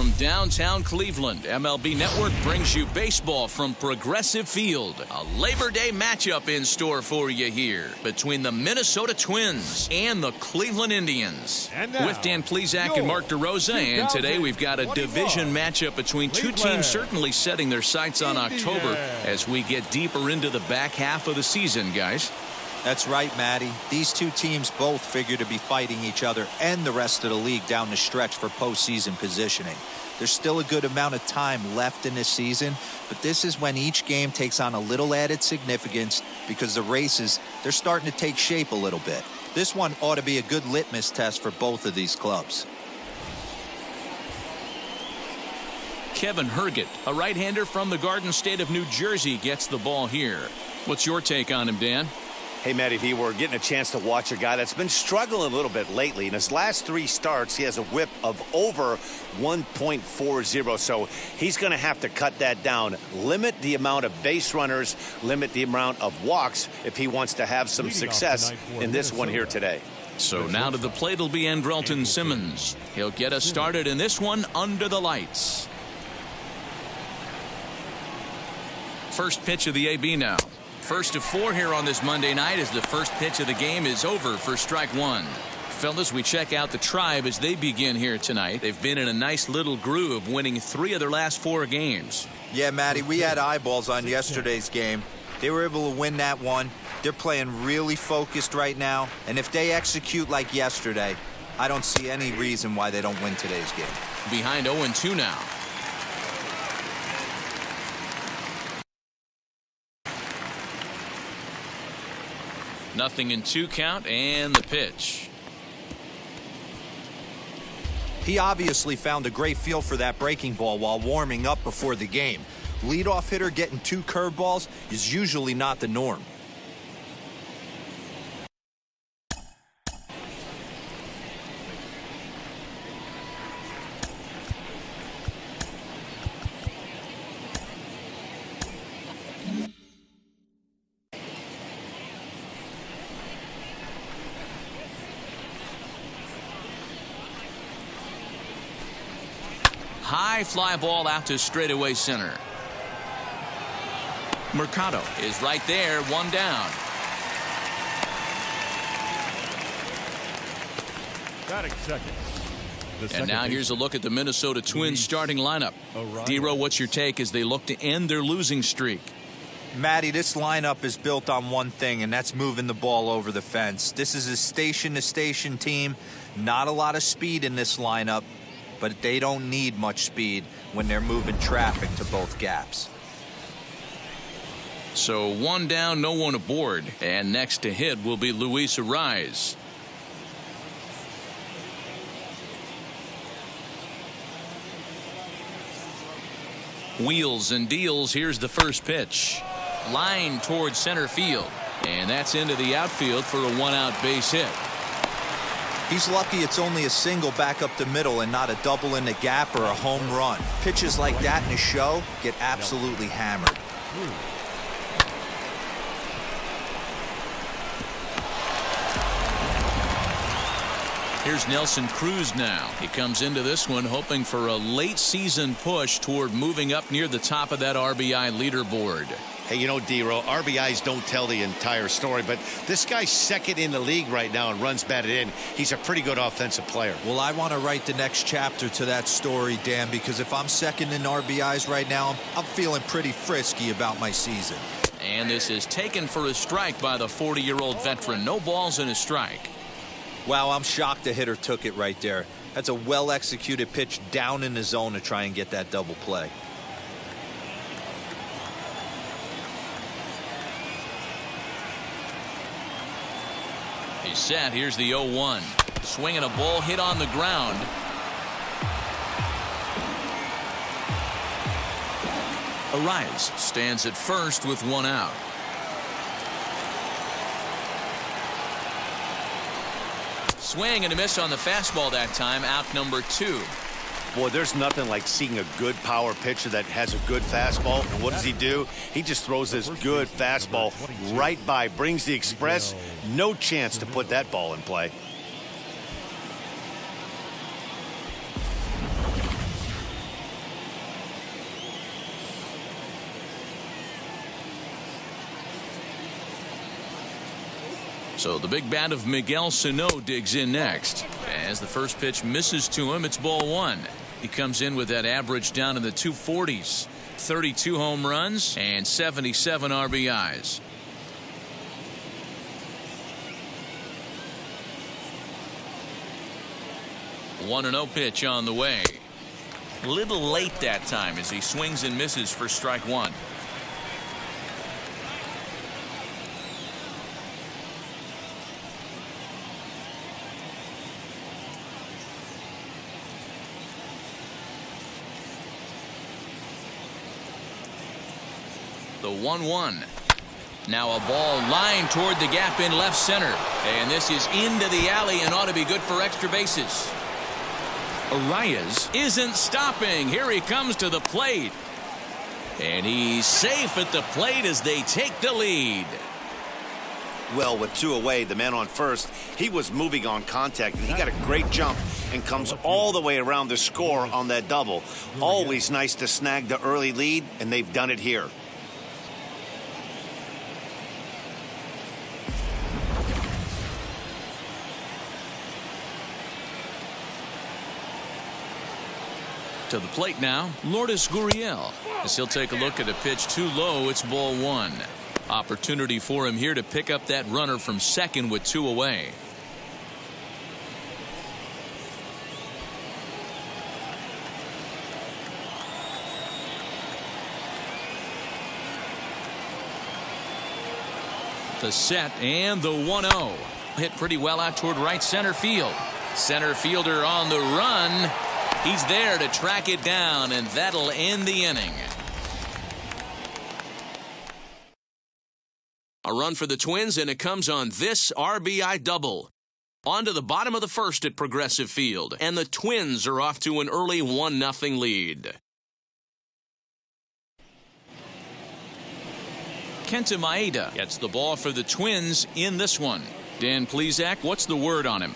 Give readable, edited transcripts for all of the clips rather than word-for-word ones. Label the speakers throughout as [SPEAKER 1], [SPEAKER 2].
[SPEAKER 1] from downtown Cleveland, MLB Network brings you baseball from Progressive Field. A Labor Day matchup in store for you here between the Minnesota Twins and the Cleveland Indians. With Dan Plesac and Mark DeRosa, and today we've got a division matchup between two teams certainly setting their sights on October as we get deeper into the back half of the season, guys.
[SPEAKER 2] That's right, Matty. These two teams both figure to be fighting each other and the rest of the league down the stretch for postseason positioning. There's still a good amount of time left in this season, but this is when each game takes on a little added significance because the races, they're starting to take shape a little bit. This one ought to be a good litmus test for both of these clubs.
[SPEAKER 1] Kevin Herget, a right-hander from the Garden State of New Jersey, gets the ball here. What's your take on him, Dan?
[SPEAKER 3] Hey, Matty V, we're getting a chance to watch a guy that's been struggling a little bit lately. In his last 3 starts, he has a whip of over 1.40, so he's going to have to cut that down. Limit the amount of base runners, limit the amount of walks if he wants to have some success in this one here today.
[SPEAKER 1] So now to the plate will be Andrelton Simmons. He'll get us started in this one under the lights. First pitch of the AB now. First of 4 here on this Monday night as the first pitch of the game is over for strike 1. Fellas, we check out the Tribe as they begin here tonight. They've been in a nice little groove, winning 3 of their last 4 games.
[SPEAKER 2] Yeah, Matty, we had eyeballs on yesterday's game. They were able to win that one. They're playing really focused right now, and if they execute like yesterday, I don't see any reason why they don't win today's game.
[SPEAKER 1] Behind 0-2 now. Nothing in 2 count, and the pitch.
[SPEAKER 2] He obviously found a great feel for that breaking ball while warming up before the game. Leadoff hitter getting 2 curveballs is usually not the norm.
[SPEAKER 1] High fly ball out to straightaway center. Mercado is right there, 1 down.
[SPEAKER 4] Batting second.
[SPEAKER 1] And now here's a look at the Minnesota Twins starting lineup. D-Row, what's your take as they look to end their losing streak?
[SPEAKER 2] Matty, this lineup is built on one thing, and that's moving the ball over the fence. This is a station-to-station team. Not a lot of speed in this lineup, but they don't need much speed when they're moving traffic to both gaps.
[SPEAKER 1] So 1 down, no one aboard. And next to hit will be Luis Ariz. Wheels and deals. Here's the first pitch. Line towards center field. And that's into the outfield for a 1-out base hit.
[SPEAKER 2] He's lucky it's only a single back up the middle and not a double in the gap or a home run. Pitches like that in a show get absolutely hammered.
[SPEAKER 1] Here's Nelson Cruz now. He comes into this one hoping for a late season push toward moving up near the top of that RBI leaderboard.
[SPEAKER 3] Hey, you know, D-Row, RBIs don't tell the entire story, but this guy's second in the league right now in runs batted in. He's a pretty good offensive player.
[SPEAKER 2] Well, I want to write the next chapter to that story, Dan, because if I'm second in RBIs right now, I'm feeling pretty frisky about my season.
[SPEAKER 1] And this is taken for a strike by the 40-year-old veteran. No balls and a strike.
[SPEAKER 2] Wow, I'm shocked the hitter took it right there. That's a well-executed pitch down in the zone to try and get that double play.
[SPEAKER 1] He's set. Here's the 0-1. Swinging a ball hit on the ground. Ariz stands at first with 1 out. Swing and a miss on the fastball that time. Out number 2.
[SPEAKER 3] Boy, there's nothing like seeing a good power pitcher that has a good fastball. And what does he do? He just throws this good fastball right by, brings the express. No chance to put that ball in play.
[SPEAKER 1] So the big bat of Miguel Sano digs in next. As the first pitch misses to him, it's ball one. He comes in with that average down in the 240s. 32 home runs and 77 RBIs. One and 0 pitch on the way. Little late that time as he swings and misses for strike one. The 1-1. Now a ball lined toward the gap in left center. And this is into the alley and ought to be good for extra bases. Arias isn't stopping. Here he comes to the plate. And he's safe at the plate as they take the lead.
[SPEAKER 3] Well, with two away, the man on first, he was moving on contact, and he got a great jump and comes all the way around to score on that double. Always nice to snag the early lead, and they've done it here.
[SPEAKER 1] To the plate now, Lourdes Gurriel. As he'll take a look at a pitch too low, it's ball one. Opportunity for him here to pick up that runner from second with two away. The set and the 1-0. Hit pretty well out toward right center field. Center fielder on the run. He's there to track it down, and that'll end the inning. A run for the Twins, and it comes on this RBI double. On to the bottom of the first at Progressive Field, and the Twins are off to an early 1-0 lead. Kenta Maeda gets the ball for the Twins in this one. Dan Plesac, what's the word on him?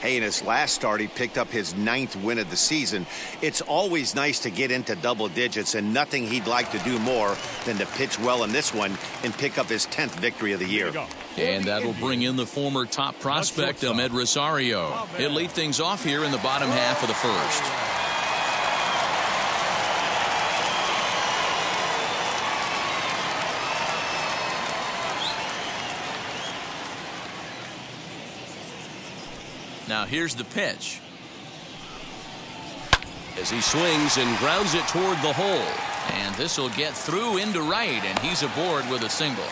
[SPEAKER 3] Hey, in his last start, he picked up his 9th win of the season. It's always nice to get into double digits, and nothing he'd like to do more than to pitch well in this one and pick up his 10th victory of the year.
[SPEAKER 1] And that'll bring in the former top prospect, Ahmed Rosario. He'll lead things off here in the bottom half of the first. Now here's the pitch. As he swings and grounds it toward the hole. And this will get through into right, and he's aboard with a single.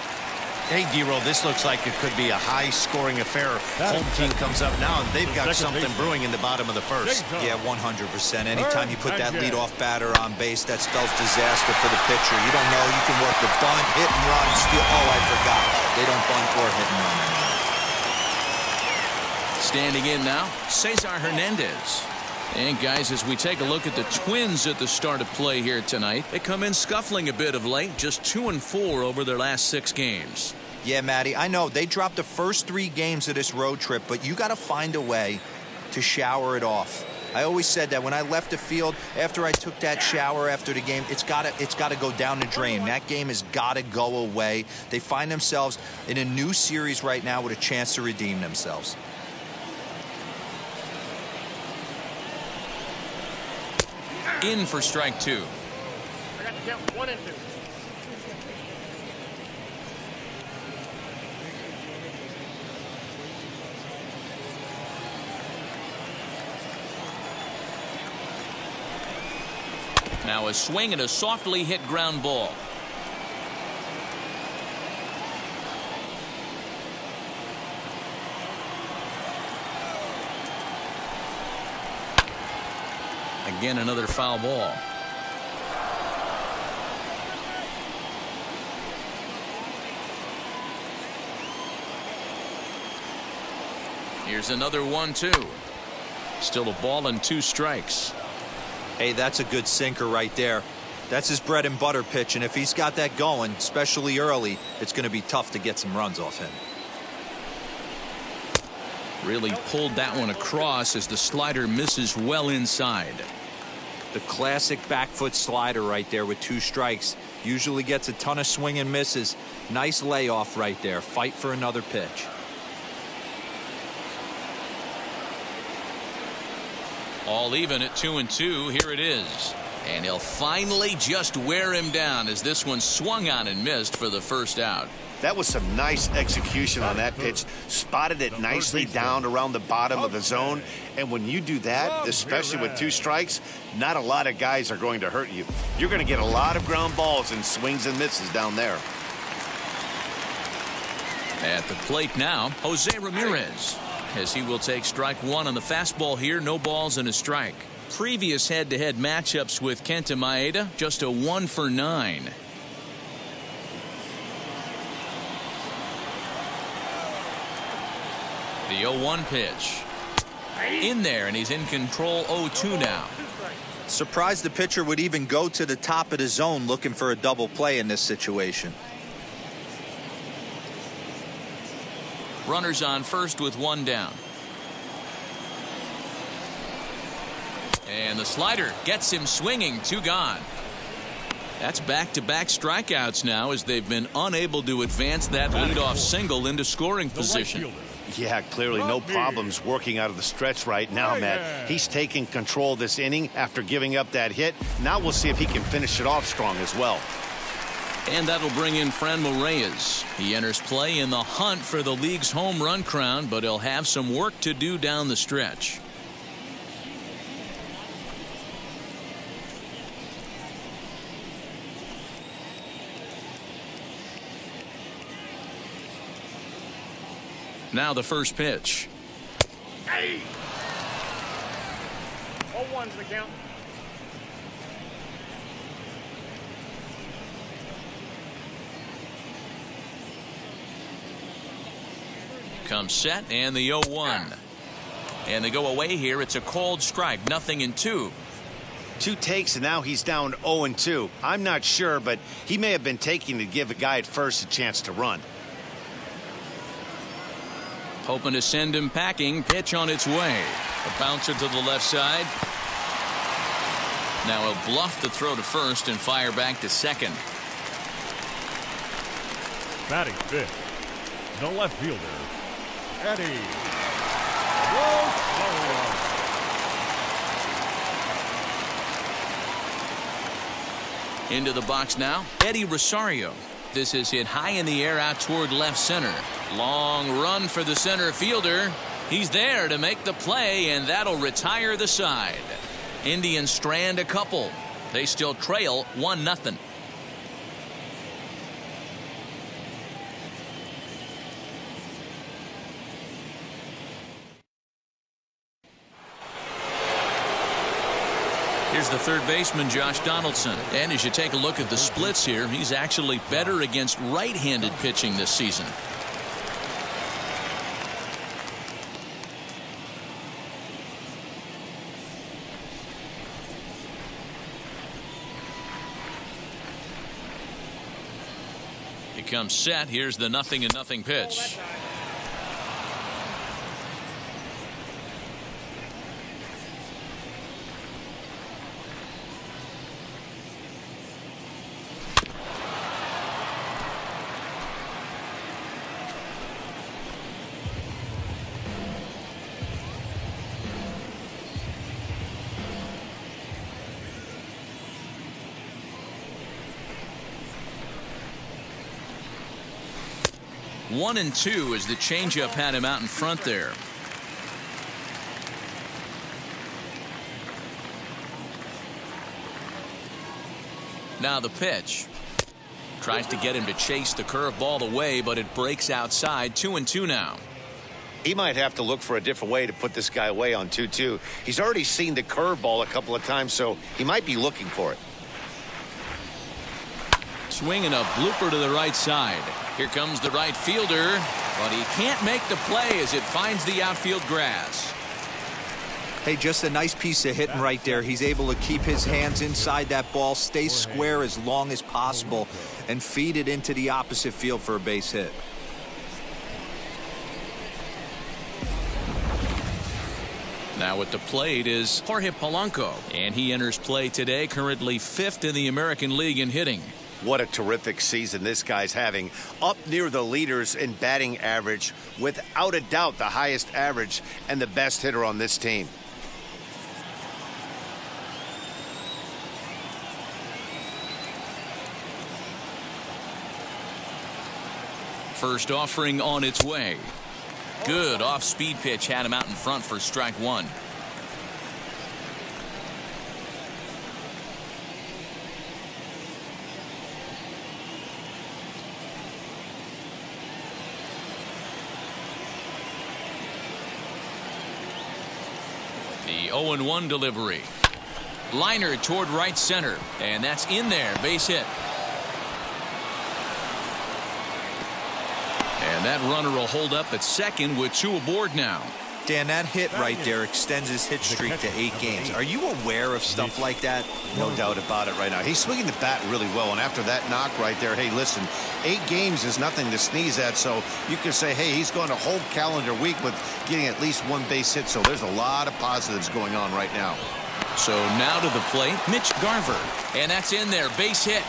[SPEAKER 5] Hey, D-Roll, this looks like it could be a high-scoring affair. Home team comes up now, and they've got something brewing in the bottom of the first.
[SPEAKER 2] Yeah, 100%. Anytime you put that leadoff batter on base, that spells disaster for the pitcher. You don't know. You can work the bunt, hit and run, steal. Oh, I forgot. They don't bunt or hit and run anymore.
[SPEAKER 1] Standing in now, Cesar Hernandez. And guys, as we take a look at the Twins at the start of play here tonight, they come in scuffling a bit of late, just 2-4 over their last 6 games.
[SPEAKER 2] Yeah, Matty, I know they dropped the first 3 games of this road trip, but you got to find a way to shower it off. I always said that when I left the field after I took that shower after the game, it's got to go down the drain. That game has got to go away. They find themselves in a new series right now with a chance to redeem themselves.
[SPEAKER 1] In for strike 2.
[SPEAKER 4] I got to count 1 and 2.
[SPEAKER 1] Now a swing and a softly hit ground ball. Again, another foul ball. Here's another 1-2. Still a ball and 2 strikes.
[SPEAKER 2] Hey, that's a good sinker right there. That's his bread and butter pitch, and if he's got that going, especially early, it's going to be tough to get some runs off him.
[SPEAKER 1] Really pulled that one across as the slider misses well inside.
[SPEAKER 2] The classic back foot slider right there with 2 strikes. Usually gets a ton of swing and misses. Nice layoff right there. Fight for another pitch.
[SPEAKER 1] All even at 2-2. Here it is. And he'll finally just wear him down as this one swung on and missed for the first out.
[SPEAKER 3] That was some nice execution on that pitch. Spotted it nicely down around the bottom of the zone. And when you do that, especially with 2 strikes, not a lot of guys are going to hurt you. You're going to get a lot of ground balls and swings and misses down there.
[SPEAKER 1] At the plate now, Jose Ramirez, as he will take strike 1 on the fastball here. No balls and a strike. Previous head-to-head matchups with Kenta Maeda, just a 1 for 9. The 0-1 pitch. In there, and he's in control. 0-2 now.
[SPEAKER 2] Surprised the pitcher would even go to the top of the zone looking for a double play in this situation.
[SPEAKER 1] Runners on first with 1 down. And the slider gets him swinging. 2 gone. That's back-to-back strikeouts now as they've been unable to advance that leadoff single into scoring position.
[SPEAKER 3] Yeah, clearly no problems working out of the stretch right now, Matt. He's taking control of this inning after giving up that hit. Now we'll see if he can finish it off strong as well.
[SPEAKER 1] And that'll bring in Franmil Reyes. He enters play in the hunt for the league's home run crown, but he'll have some work to do down the stretch. Now the first pitch.
[SPEAKER 4] 0-1's the count.
[SPEAKER 1] Comes set and the 0-1. And they go away here. It's a called strike. 0-2.
[SPEAKER 3] 2 takes and now he's down 0-2. I'm not sure, but he may have been taking to give a guy at first a chance to run.
[SPEAKER 1] Hoping to send him packing. Pitch on its way. A bouncer to the left side. Now he'll bluff the throw to first and fire back to second.
[SPEAKER 6] Batting fifth, the left fielder, Eddie.
[SPEAKER 1] Into the box now, Eddie Rosario. This is hit high in the air out toward left center. Long run for the center fielder. He's there to make the play, and that'll retire the side. Indians strand a couple. They still trail 1-0. Here's the third baseman, Josh Donaldson. And as you take a look at the splits here, he's actually better against right-handed pitching this season. He comes set. Here's the 0-0 pitch. One and two as the changeup had him out in front there. Now the pitch. Tries to get him to chase the curveball away, but it breaks outside. 2-2 now.
[SPEAKER 3] He might have to look for a different way to put this guy away on 2-2. He's already seen the curveball a couple of times, so he might be looking for it.
[SPEAKER 1] Swinging a blooper to the right side. Here comes the right fielder, but he can't make the play as it finds the outfield grass.
[SPEAKER 2] Hey, just a nice piece of hitting right there. He's able to keep his hands inside that ball, stay square as long as possible, and feed it into the opposite field for a base hit.
[SPEAKER 1] Now at the plate is Jorge Polanco, and he enters play today, currently 5th in the American League in hitting.
[SPEAKER 3] What a terrific season this guy's having. Up near the leaders in batting average, without a doubt the highest average and the best hitter on this team.
[SPEAKER 1] first offering on its way. Good off-speed pitch had him out in front for strike one. The 0-1 delivery. Liner toward right center, and that's in there. Base hit. And that runner will hold up at second with two aboard now.
[SPEAKER 2] Dan, that hit right there extends his hit streak to 8 games. Are you aware of stuff like that?
[SPEAKER 5] No doubt about it right now. He's swinging the bat really well, and after that knock right there, hey, listen, 8 games is nothing to sneeze at, so you can say, hey, he's going a whole calendar week with getting at least 1 base hit, so there's a lot of positives going on right now.
[SPEAKER 1] So now to the plate, Mitch Garver, and that's in there. Base hit.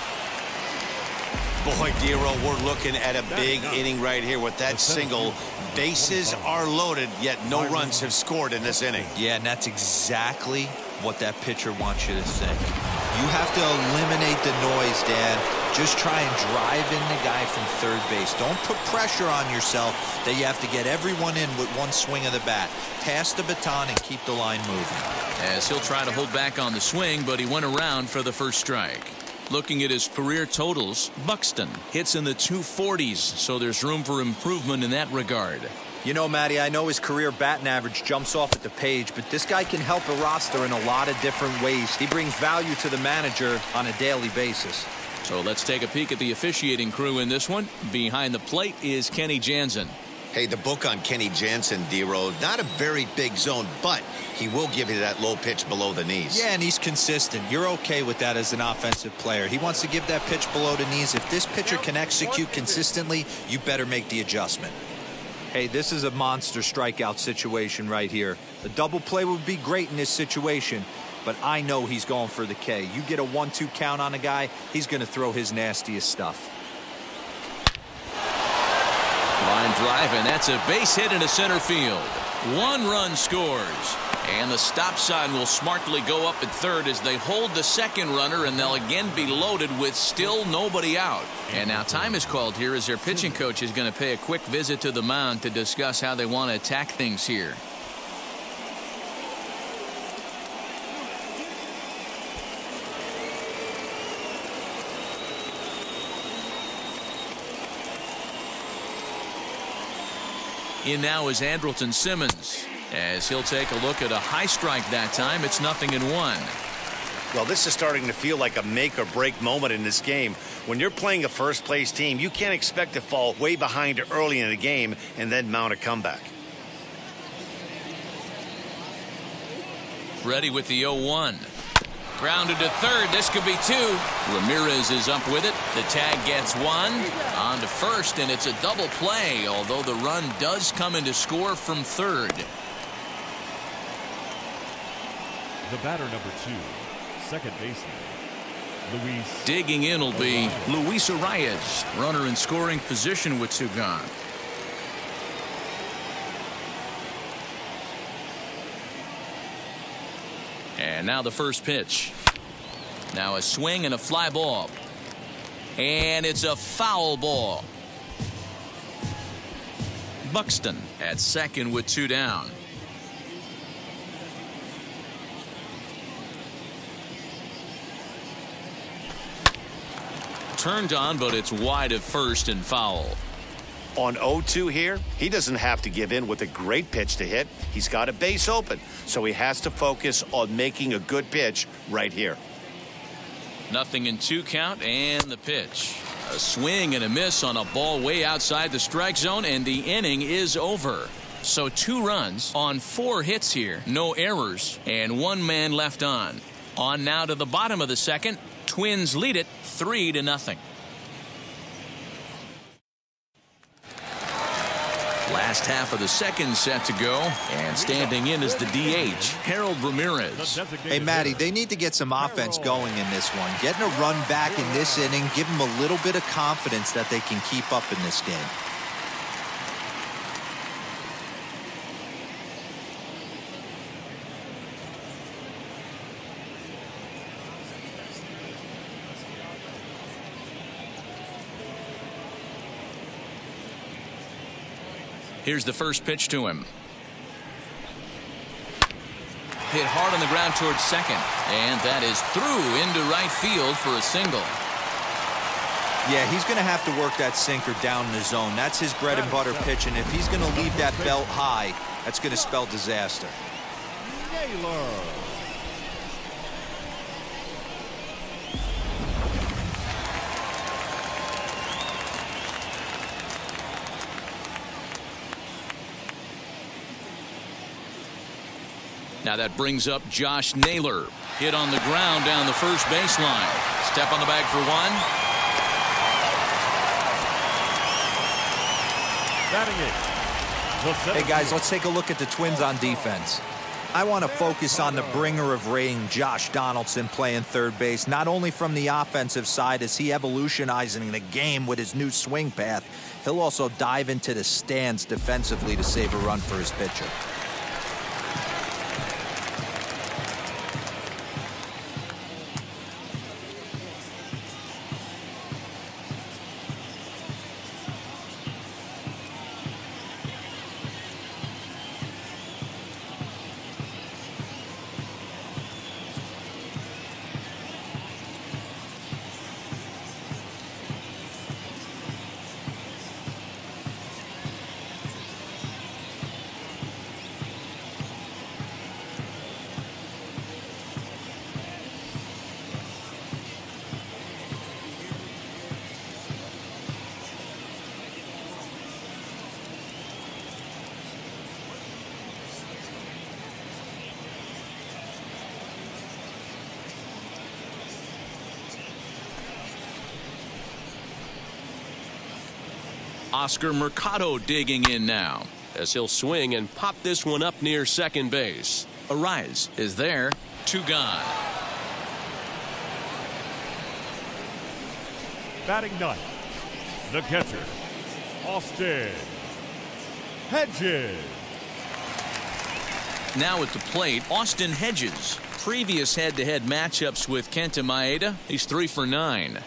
[SPEAKER 5] Boy, Dero, we're looking at a big inning right here with that single. Bases are loaded, yet no runs have scored in this inning.
[SPEAKER 2] Yeah, and that's exactly what that pitcher wants you to think. You have to eliminate the noise, Dan. Just try and drive in the guy from third base. Don't put pressure on yourself that you have to get everyone in with one swing of the bat. Pass the baton and keep the line moving.
[SPEAKER 1] As he'll try to hold back on the swing, but he went around for the first strike. Looking at his career totals, Buxton hits in the 240s, so there's room for improvement in that regard.
[SPEAKER 2] You know, Matty, I know his career batting average jumps off at the page, but this guy can help a roster in a lot of different ways. He brings value to the manager on a daily basis.
[SPEAKER 1] So let's take a peek at the officiating crew in this one. Behind the plate is Kenny Jansen.
[SPEAKER 5] Hey, the book on Kenny Jansen, D-Row, not a very big zone, but he will give you that low pitch below the knees.
[SPEAKER 2] Yeah, and he's consistent. You're okay with that as an offensive player. He wants to give that pitch below the knees. If this pitcher can execute consistently, you better make the adjustment. Hey, this is a monster strikeout situation right here. A double play would be great in this situation, but I know he's going for the K. You get a 1-2 count on a guy, he's going to throw his nastiest stuff.
[SPEAKER 1] Line drive, and that's a base hit into center field. 1 run scores. And the stop sign will smartly go up at third as they hold the second runner, and they'll again be loaded with still nobody out. And now time is called here as their pitching coach is going to pay a quick visit to the mound to discuss how they want to attack things here. In now is Andrelton Simmons, as he'll take a look at a high strike that time. It's 0-1.
[SPEAKER 3] Well, this is starting to feel like a make or break moment in this game. When you're playing a first place team, you can't expect to fall way behind early in the game and then mount a comeback.
[SPEAKER 1] Ready with the 0-1. Grounded to third. This could be 2. Ramirez is up with it. The tag gets 1. On to first, and it's a double play, although the run does come in to score from third.
[SPEAKER 6] The batter, number 2, second baseman, Luis.
[SPEAKER 1] Digging in will be Luis Arias, runner in scoring position with 2 gone. And now the first pitch. Now a swing and a fly ball. And it's a foul ball. Buxton at second with 2 down. Turned on, but it's wide at first and foul.
[SPEAKER 3] On 0-2 here, he doesn't have to give in with a great pitch to hit. He's got a base open, so he has to focus on making a good pitch right here.
[SPEAKER 1] 0-2 count, and the pitch. A swing and a miss on a ball way outside the strike zone, and the inning is over. So 2 runs on 4 hits here, no errors, and 1 man left on. On now to the bottom of the second. Twins lead it 3-0. Last half of the second set to go, and standing in is the DH, Harold Ramirez.
[SPEAKER 2] Hey, Matty, they need to get some offense going in this one. Getting a run back in this inning, give them a little bit of confidence that they can keep up in this game.
[SPEAKER 1] Here's the first pitch to him. Hit hard on the ground towards second, and that is through into right field for a single.
[SPEAKER 2] Yeah, he's going to have to work that sinker down in the zone. That's his bread and butter pitch, and if he's going to leave that belt high, that's going to spell disaster.
[SPEAKER 6] Naylor.
[SPEAKER 1] Now that brings up Josh Naylor. Hit on the ground down the first baseline. Step on the bag for one.
[SPEAKER 6] Batting it.
[SPEAKER 2] Hey guys, let's take a look at the Twins on defense. I want to focus on the bringer of rain, Josh Donaldson, playing third base, not only from the offensive side as he evolutionizing the game with his new swing path, he'll also dive into the stands defensively to save a run for his pitcher.
[SPEAKER 1] Oscar Mercado digging in now, as he'll swing and pop this one up near second base. A rise is there. 2 gone.
[SPEAKER 6] Batting ninth, the catcher, Austin Hedges.
[SPEAKER 1] Now at the plate, Austin Hedges. Previous head-to-head matchups with Kenta Maeda, he's 3 for 9.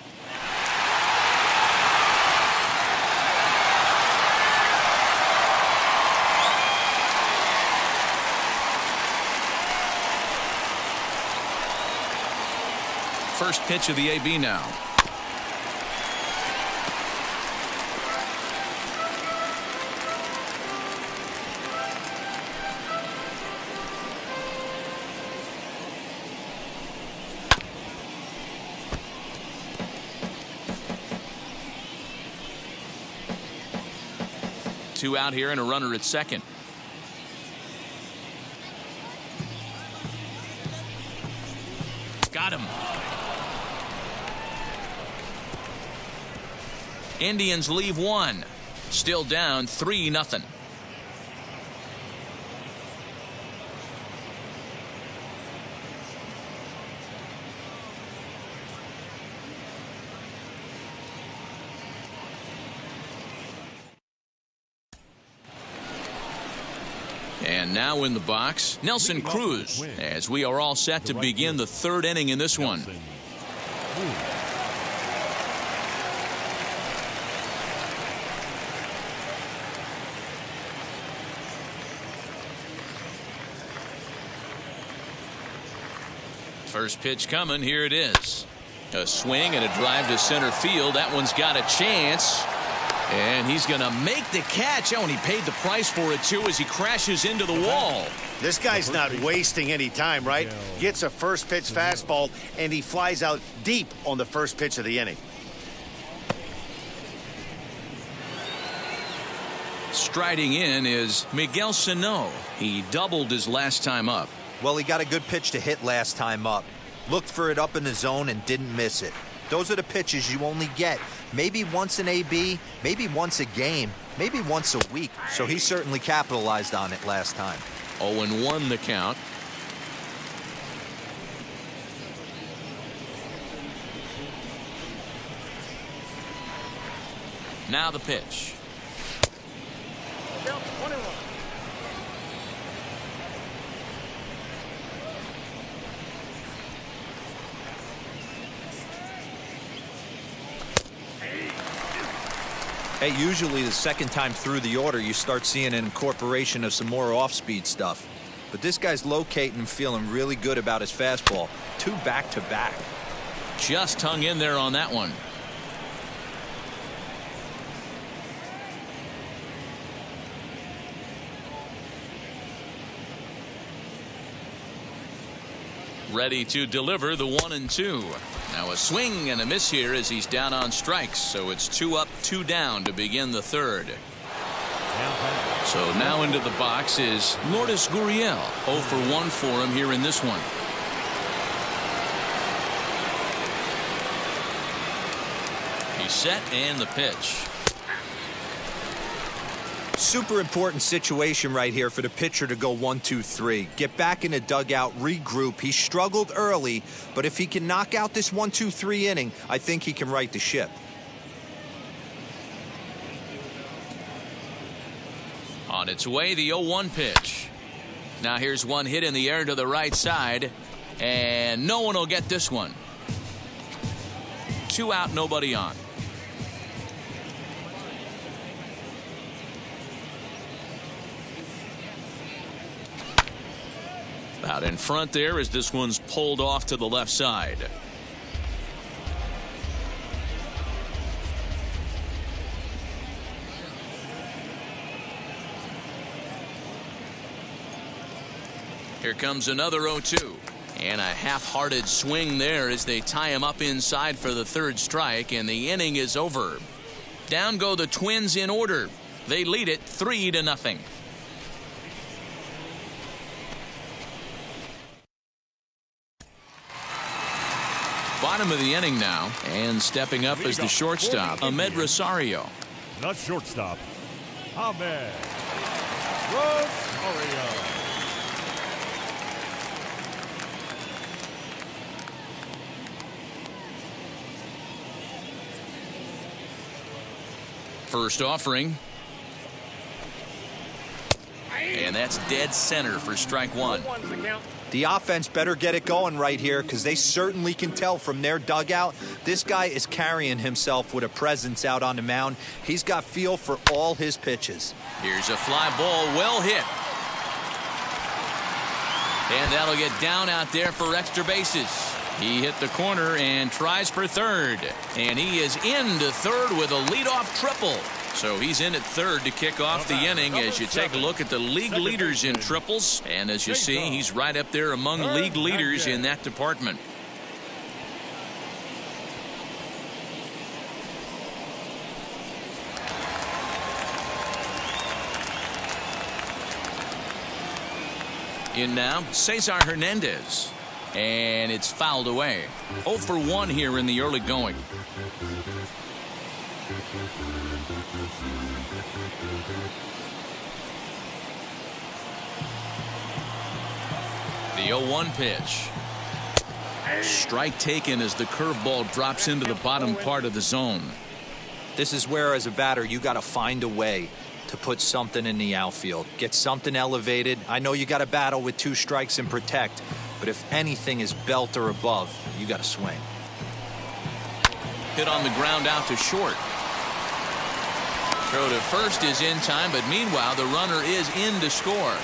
[SPEAKER 1] First pitch of the AB now. Two out here and a runner at second. Got him. Indians leave one. Still down 3-0. And now in the box, Nelson Cruz, as we are all set to begin the third inning in this one. First pitch coming. Here it is. A swing and a drive to center field. That one's got a chance. And he's going to make the catch. Oh, and he paid the price for it, too, as he crashes into the wall.
[SPEAKER 3] This guy's not wasting any time, right? Gets a first pitch fastball, and he flies out deep on the first pitch of the inning.
[SPEAKER 1] Striding in is Miguel Sano. He doubled his last time up.
[SPEAKER 2] Well, he got a good pitch to hit last time up. Looked for it up in the zone and didn't miss it. Those are the pitches you only get maybe once an AB, maybe once a game, maybe once a week. So he certainly capitalized on it last time.
[SPEAKER 1] 0-1 the count. Now the pitch.
[SPEAKER 4] Count 1-1.
[SPEAKER 2] Hey, usually the second time through the order, you start seeing an incorporation of some more off-speed stuff. But this guy's locating and feeling really good about his fastball. 2 back-to-back.
[SPEAKER 1] Just hung in there on that one. Ready to deliver the 1-2. Now a swing and a miss here as he's down on strikes. So it's 2 up, 2 down to begin the third. So now into the box is Lourdes Gurriel. 0 for 1 for him here in this one. He's set and the pitch.
[SPEAKER 2] Super important situation right here for the pitcher to go 1-2-3. Get back in the dugout, regroup. He struggled early, but if he can knock out this 1-2-3 inning, I think he can right the ship.
[SPEAKER 1] On its way, the 0-1 pitch. Now here's one hit in the air to the right side, and no one will get this one. 2 out, nobody on. Out in front there as this one's pulled off to the left side. Here comes another 0-2. And a half-hearted swing there as they tie him up inside for the third strike, and the inning is over. Down go the Twins in order. They lead it 3-0. Bottom of the inning now, and stepping up as the shortstop, Ahmed Rosario.
[SPEAKER 6] The shortstop, Ahmed Rosario.
[SPEAKER 1] First offering. And that's dead center for strike 1.
[SPEAKER 2] The offense better get it going right here because they certainly can tell from their dugout this guy is carrying himself with a presence out on the mound. He's got feel for all his pitches.
[SPEAKER 1] Here's a fly ball, well hit. And that'll get down out there for extra bases. He hit the corner and tries for third. And he is into third with a leadoff triple. So he's in at third to kick off the inning as you take a look at the league leaders in triples. And as you see, he's right up there among league leaders in that department. In now, Cesar Hernandez. And it's fouled away. 0 for 1 here in the early going. The 0-1 pitch. Strike taken as the curveball drops into the bottom part of the zone.
[SPEAKER 2] This is where, as a batter, you got to find a way to put something in the outfield. Get something elevated. I know you got to battle with 2 strikes and protect, but if anything is belt or above, you got to swing.
[SPEAKER 1] Hit on the ground out to short. Throw to first is in time, but meanwhile the runner is in to score.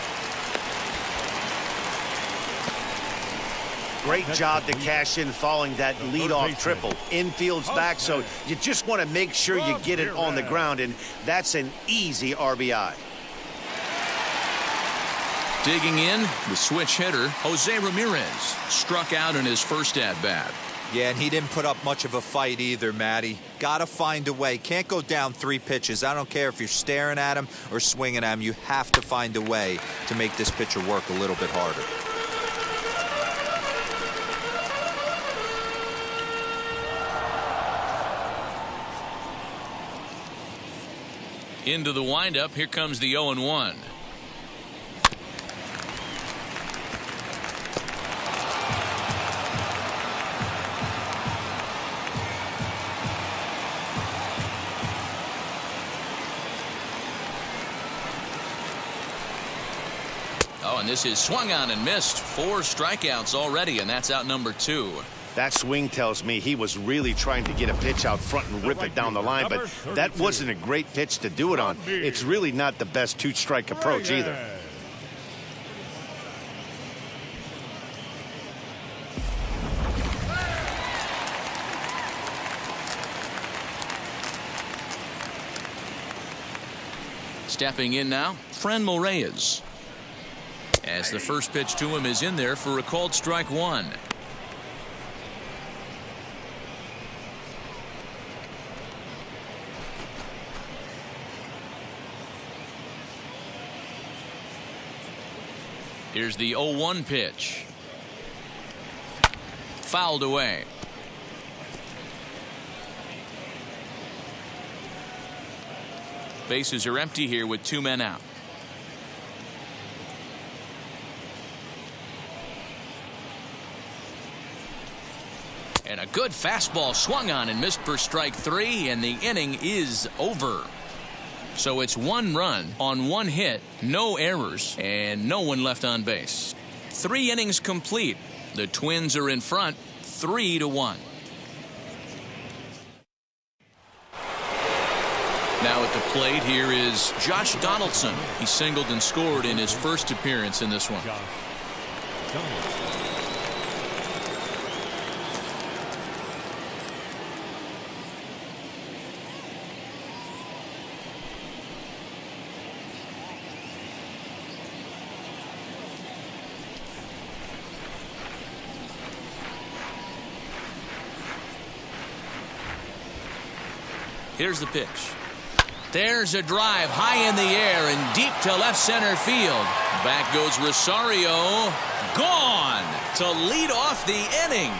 [SPEAKER 3] Great job to cash in following that leadoff triple. Infield's back, so you just want to make sure you get it on the ground, and that's an easy RBI.
[SPEAKER 1] Digging in, the switch hitter, Jose Ramirez, struck out in his first at-bat.
[SPEAKER 2] Yeah, and he didn't put up much of a fight either, Matty. Got to find a way. Can't go down 3 pitches. I don't care if you're staring at him or swinging at him. You have to find a way to make this pitcher work a little bit harder.
[SPEAKER 1] Into the windup, here comes the 0-1. Oh, and this is swung on and missed. 4 strikeouts already, and that's out number 2.
[SPEAKER 3] That swing tells me he was really trying to get a pitch out front and rip it down the line, but that wasn't a great pitch to do it on. It's really not the best two-strike approach either.
[SPEAKER 1] Stepping in now, Franmil Reyes. As the first pitch to him is in there for a called strike one. Here's the 0-1 pitch. Fouled away. Bases are empty here with 2 men out. And a good fastball swung on and missed for strike 3, and the inning is over. So it's 1 run on 1 hit, no errors, and no one left on base. 3 innings complete. The Twins are in front 3-1. Now at the plate here is Josh Donaldson. He singled and scored in his first appearance in this one. Here's the pitch. There's a drive high in the air and deep to left center field. Back goes Rosario. Gone to lead off the inning.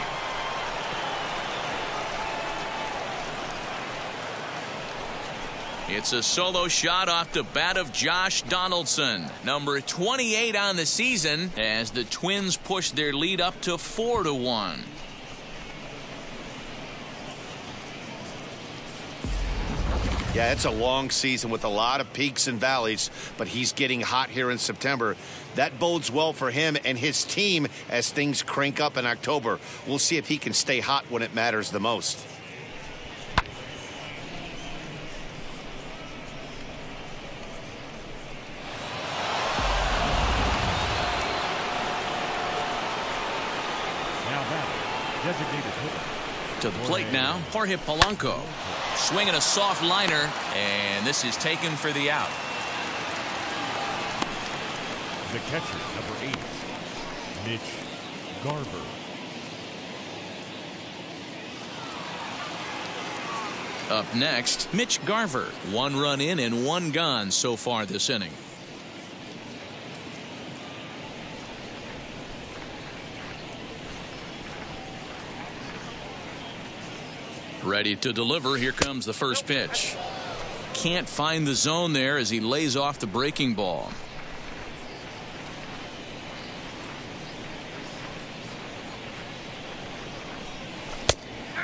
[SPEAKER 1] It's a solo shot off the bat of Josh Donaldson, number 28 on the season, as the Twins push their lead up to 4-1.
[SPEAKER 3] Yeah, it's a long season with a lot of peaks and valleys, but he's getting hot here in September. That bodes well for him and his team as things crank up in October. We'll see if he can stay hot when it matters the most.
[SPEAKER 6] Now batting, designated hitter.
[SPEAKER 1] To the plate now, Jorge Polanco. Swinging a soft liner, and this is taken for the out.
[SPEAKER 6] The catcher, number 8, Mitch Garver.
[SPEAKER 1] Up next, Mitch Garver. 1 run in and 1 gone so far this inning. Ready to deliver. Here comes the first pitch. Can't find the zone there as he lays off the breaking ball.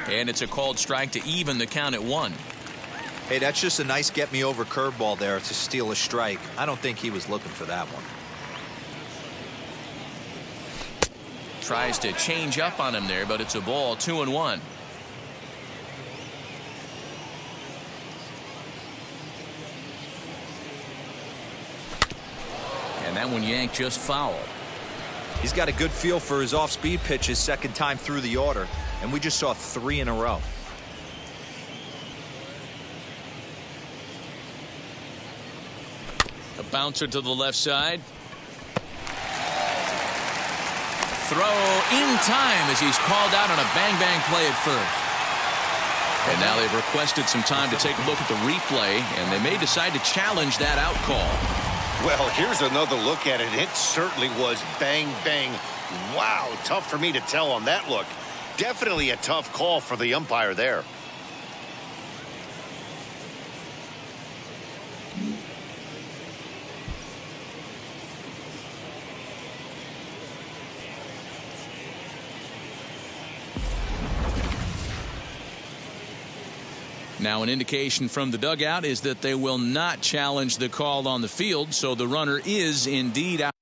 [SPEAKER 1] And it's a called strike to even the count at 1.
[SPEAKER 2] Hey, that's just a nice get-me-over curveball there to steal a strike. I don't think he was looking for that one.
[SPEAKER 1] Tries to change up on him there, but it's a ball. 2-1. And that one yanked just foul.
[SPEAKER 2] He's got a good feel for his off-speed pitches second time through the order, and we just saw 3 in a row.
[SPEAKER 1] A bouncer to the left side. Throw in time as he's called out on a bang-bang play at first. And now they've requested some time to take a look at the replay, and they may decide to challenge that out call.
[SPEAKER 3] Well, here's another look at it. It certainly was bang, bang. Wow, tough for me to tell on that look. Definitely a tough call for the umpire there.
[SPEAKER 1] Now an indication from the dugout is that they will not challenge the call on the field, so the runner is indeed out.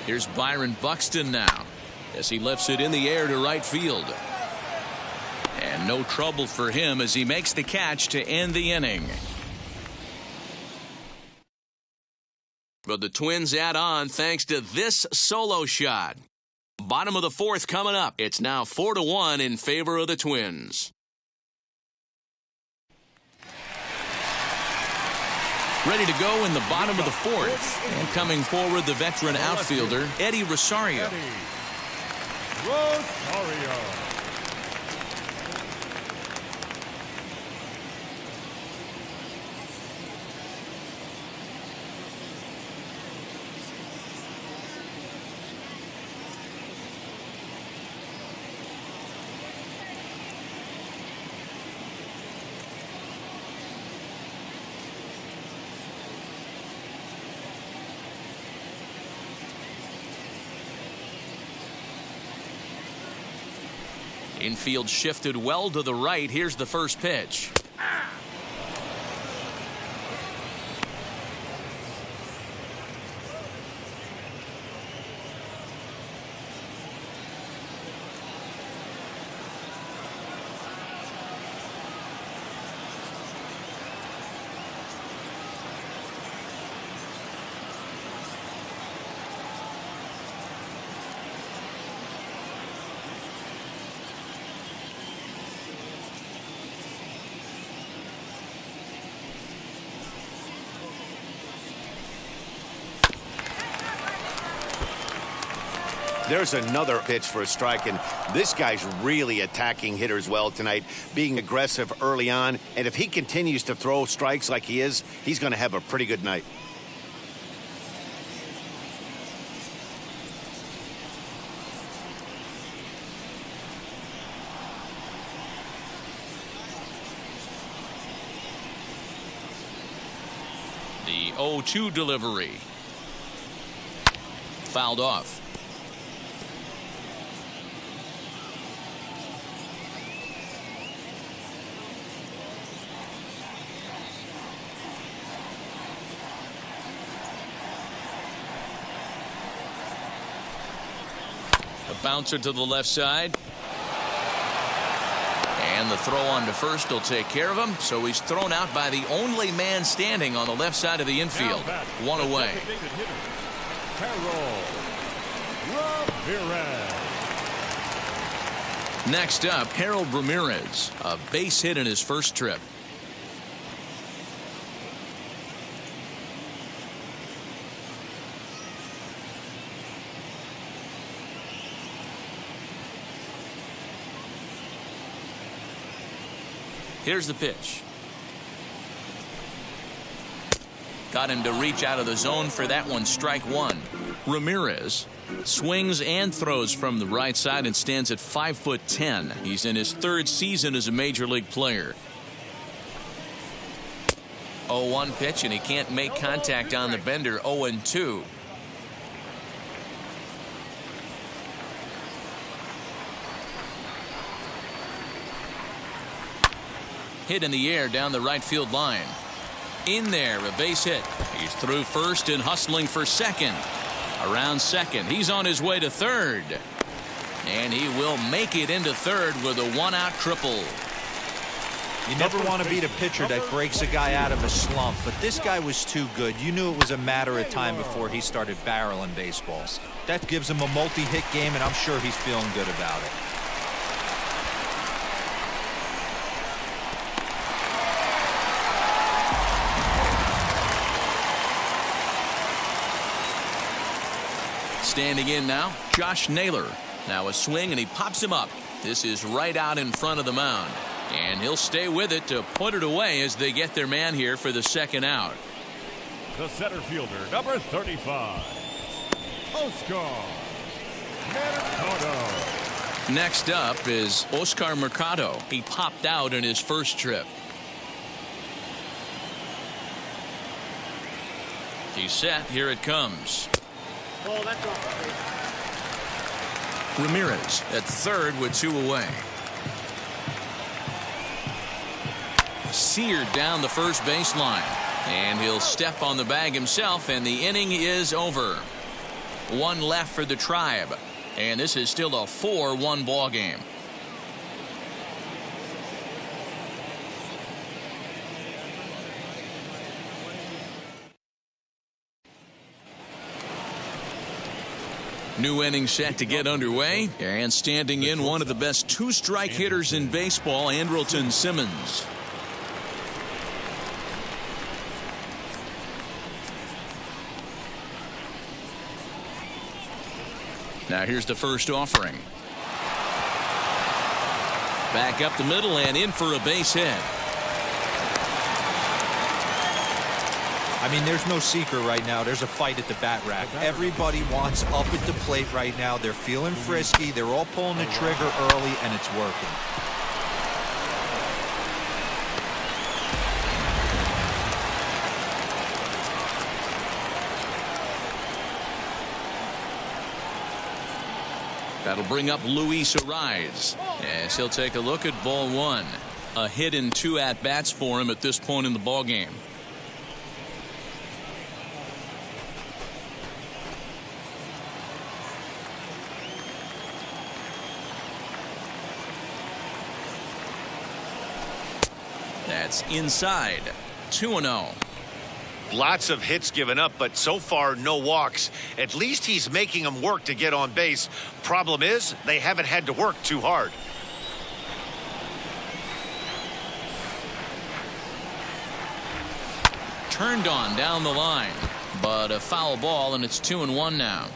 [SPEAKER 1] Here's Byron Buxton now as he lifts it in the air to right field. And no trouble for him as he makes the catch to end the inning. But the Twins add on thanks to this solo shot. Bottom of the fourth coming up. It's now 4-1 in favor of the Twins. Ready to go in the bottom of the fourth. And coming forward, the veteran outfielder, Eddie Rosario.
[SPEAKER 6] Rosario.
[SPEAKER 1] Infield shifted well to the right. Here's the first pitch.
[SPEAKER 3] There's another pitch for a strike, and this guy's really attacking hitters well tonight, being aggressive early on. And if he continues to throw strikes like he is, he's going to have a pretty good night.
[SPEAKER 1] The 0-2 delivery. Fouled off. A bouncer to the left side. And the throw on to first will take care of him. So he's thrown out by the only man standing on the left side of the infield. One away. Next up, Harold Ramirez. A base hit in his first trip. Here's the pitch. Got him to reach out of the zone for that one. Strike one. Ramirez swings and throws from the right side and stands at 5'10". He's in his third season as a major league player. 0-1 pitch, and he can't make contact on the bender. 0-2. Hit in the air down the right field line. In there, a base hit. He's through first and hustling for second. Around second, he's on his way to third. And he will make it into third with a one-out triple.
[SPEAKER 2] You never want to beat a pitcher that breaks a guy out of a slump, but this guy was too good. You knew it was a matter of time before he started barreling baseballs. That gives him a multi-hit game, and I'm sure he's feeling good about it.
[SPEAKER 1] Standing in now, Josh Naylor. Now a swing, and he pops him up. This is right out in front of the mound. And he'll stay with it to put it away as they get their man here for the second out.
[SPEAKER 6] The center fielder, number 35, Oscar Mercado.
[SPEAKER 1] Next up is Oscar Mercado. He popped out in his first trip. He's set. Here it comes.
[SPEAKER 4] Oh, that's off.
[SPEAKER 1] Ramirez at third with two away. Seared down the first baseline. And he'll step on the bag himself, and the inning is over. One left for the Tribe. And this is still a 4-1 ball game. New inning set to get underway, and standing in one of the best two-strike hitters in baseball, Andrelton Simmons. Now here's the first offering. Back up the middle and in for a base hit.
[SPEAKER 2] I mean, there's no secret right now. There's a fight at the bat rack. Everybody wants up at the plate right now. They're feeling frisky. They're all pulling the trigger early, and it's working.
[SPEAKER 1] That'll bring up Luis Ariz as he'll take a look at ball one. A hit and 2 at-bats for him at this point in the ball game. That's inside. 2-0.
[SPEAKER 3] Lots of hits given up, but so far no walks. At least he's making them work to get on base. Problem is, they haven't had to work too hard.
[SPEAKER 1] Turned on down the line, but a foul ball, and it's 2-1 now.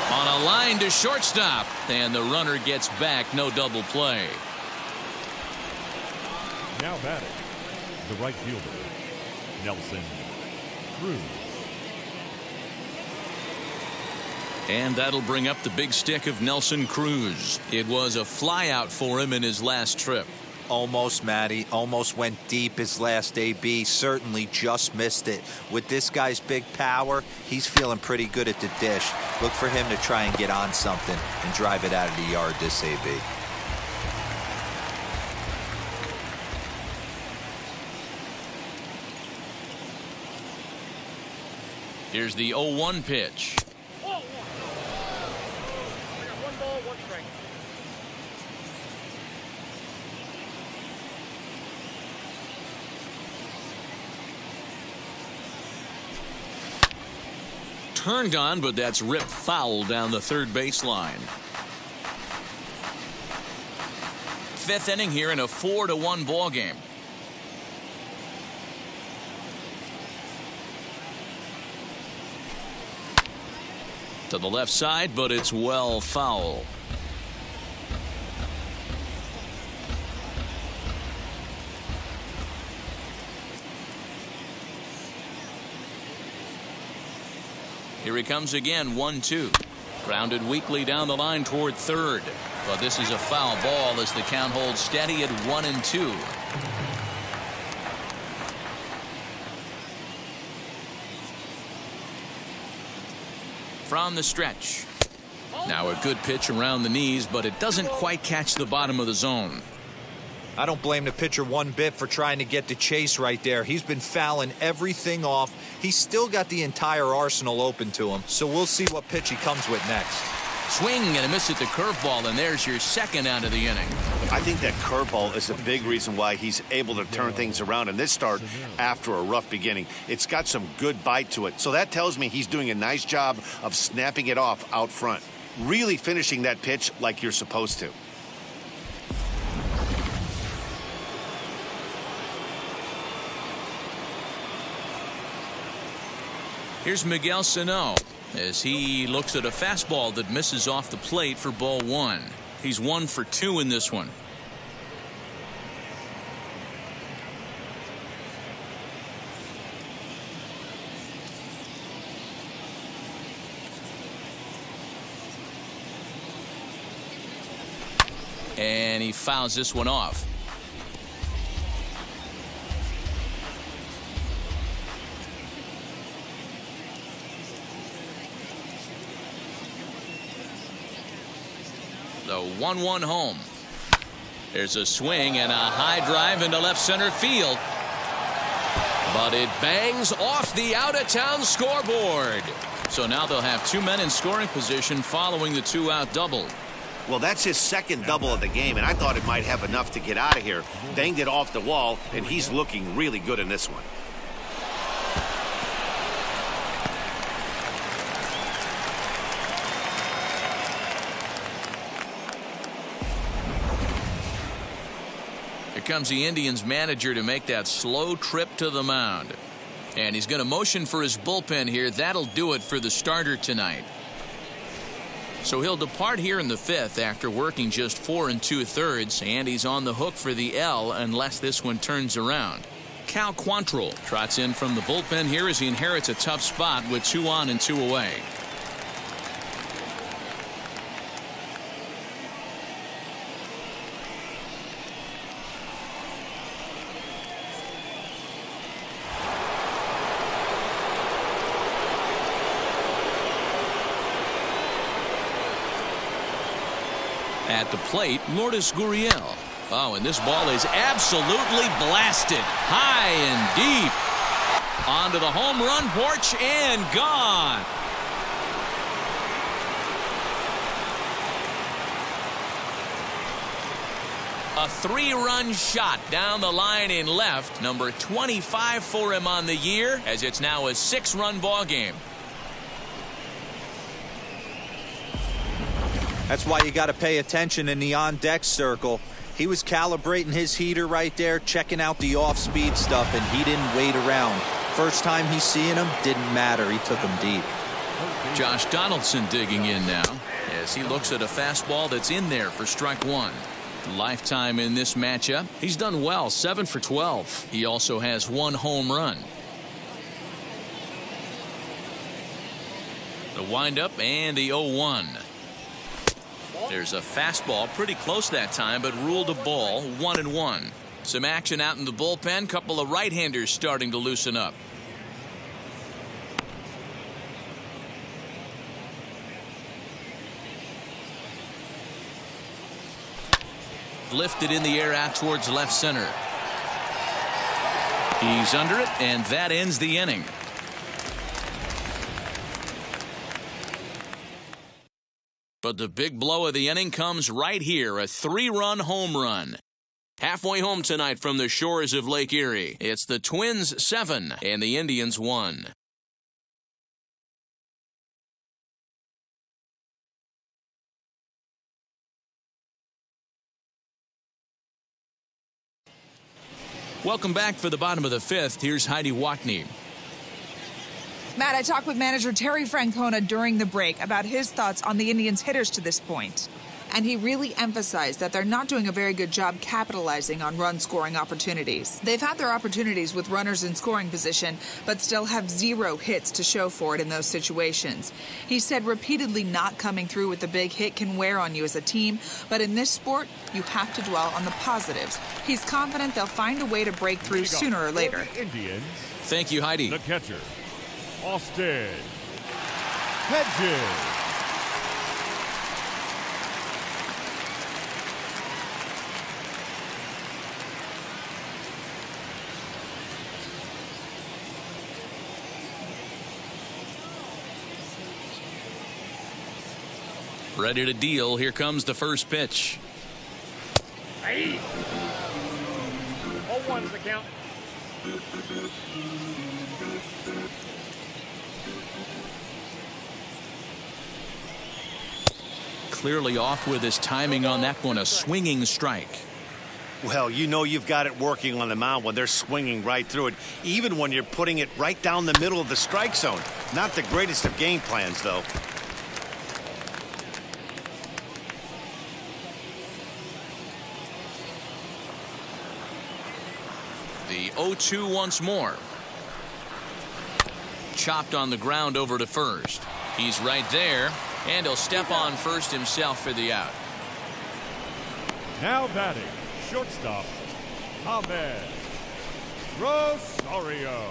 [SPEAKER 1] On a line to shortstop, and the runner gets back. No double play.
[SPEAKER 6] Now batting, the right fielder, Nelson Cruz.
[SPEAKER 1] And that'll bring up the big stick of Nelson Cruz. It was a flyout for him in his last trip.
[SPEAKER 2] Almost, Matty. Almost went deep his last AB. Certainly just missed it. With this guy's big power, he's feeling pretty good at the dish. Look for him to try and get on something and drive it out of the yard this AB.
[SPEAKER 1] Here's the 0-1 pitch.
[SPEAKER 4] I got 1 ball, 1 strike.
[SPEAKER 1] Turned on, but that's ripped foul down the third baseline. 5th inning here in a 4-1 ball game. To the left side, but it's well foul. Here he comes again, 1-2. Grounded weakly down the line toward third. But this is a foul ball as the count holds steady at 1-2. From the stretch. Now a good pitch around the knees, but it doesn't quite catch the bottom of the zone.
[SPEAKER 2] I don't blame the pitcher one bit for trying to get the chase right there. He's been fouling everything off. He's still got the entire arsenal open to him, so we'll see what pitch he comes with next.
[SPEAKER 1] Swing and a miss at the curveball, and there's your second out of the inning.
[SPEAKER 3] I think that curveball is a big reason why he's able to turn things around in this start after a rough beginning. It's got some good bite to it, so that tells me he's doing a nice job of snapping it off out front. Really finishing that pitch like you're supposed to.
[SPEAKER 1] Here's Miguel Sano as he looks at a fastball that misses off the plate for ball 1. He's 1 for 2 in this one. And he fouls this one off. 1-1 home. There's a swing and a high drive into left center field. But it bangs off the out-of-town scoreboard. So now they'll have 2 men in scoring position following the 2-out double.
[SPEAKER 3] Well, that's his second double of the game, and I thought it might have enough to get out of here. Banged it off the wall, and he's looking really good in this one.
[SPEAKER 1] Here comes the Indians manager to make that slow trip to the mound. And he's going to motion for his bullpen here. That'll do it for the starter tonight. So he'll depart here in the 5th after working just 4 2/3, and he's on the hook for the L unless this one turns around. Cal Quantrill trots in from the bullpen here as he inherits a tough spot with 2 on and 2 away. At the plate, Lourdes Gurriel. Oh, and this ball is absolutely blasted. High and deep. Onto the home run porch and gone. A 3-run shot down the line in left. Number 25 for him on the year, as it's now a 6-run ball game.
[SPEAKER 2] That's why you got to pay attention in the on-deck circle. He was calibrating his heater right there, checking out the off-speed stuff, and he didn't wait around. First time he's seeing him, didn't matter. He took him deep.
[SPEAKER 1] Josh Donaldson digging in now as he looks at a fastball that's in there for strike 1. Lifetime in this matchup. He's done well, 7 for 12. He also has 1 home run. The windup and the 0-1. There's a fastball pretty close that time, but ruled a ball, 1-1. Some action out in the bullpen. Couple of right-handers starting to loosen up. Lifted in the air out towards left center. He's under it, and that ends the inning. But the big blow of the inning comes right here, a 3-run home run. Halfway home tonight from the shores of Lake Erie. It's the Twins 7 and the Indians 1. Welcome back for the bottom of the 5th. Here's Heidi Watney.
[SPEAKER 7] Matt, I talked with manager Terry Francona during the break about his thoughts on the Indians' hitters to this point. And he really emphasized that they're not doing a very good job capitalizing on run-scoring opportunities. They've had their opportunities with runners in scoring position, but still have 0 hits to show for it in those situations. He said repeatedly not coming through with the big hit can wear on you as a team, but in this sport, you have to dwell on the positives. He's confident they'll find a way to break through sooner or later.
[SPEAKER 6] Indians.
[SPEAKER 1] Thank you, Heidi.
[SPEAKER 6] The catcher, Austin Hedges.
[SPEAKER 1] Ready to deal. Here comes the first pitch.
[SPEAKER 4] Hey. 0-1's the count.
[SPEAKER 1] Clearly off with his timing on that one. A swinging strike.
[SPEAKER 3] Well, you know you've got it working on the mound when they're swinging right through it, even when you're putting it right down the middle of the strike zone. Not the greatest of game plans, though.
[SPEAKER 1] The 0-2 once more. Chopped on the ground over to first. He's right there, and he'll step on first himself for the out.
[SPEAKER 6] Now batting, shortstop, Ahmed Rosario.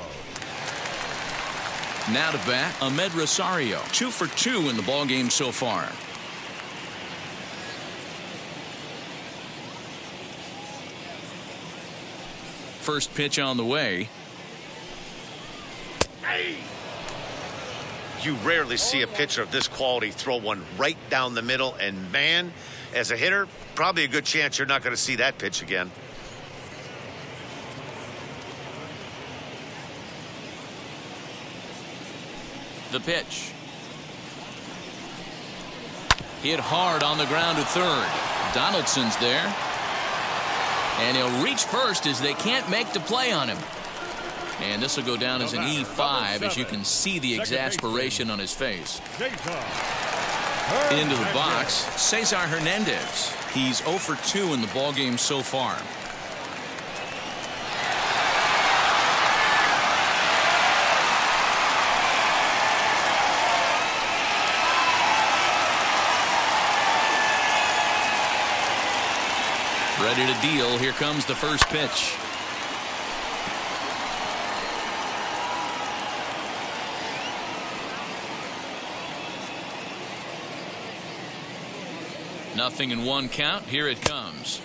[SPEAKER 1] Now to bat, Ahmed Rosario. 2 for 2 in the ballgame so far. first pitch on the way.
[SPEAKER 3] You rarely see a pitcher of this quality throw one right down the middle, and man, as a hitter, probably a good chance you're not going to see that pitch again.
[SPEAKER 1] The pitch. Hit hard on the ground to third. Donaldson's there. And he'll reach first as they can't make the play on him. And this will go down as an E5 as you can see the exasperation on his face. Into the box, Cesar Hernandez. He's 0 for 2 in the ballgame so far. Ready to deal. Here comes the first pitch. Nothing in one count. Here it comes.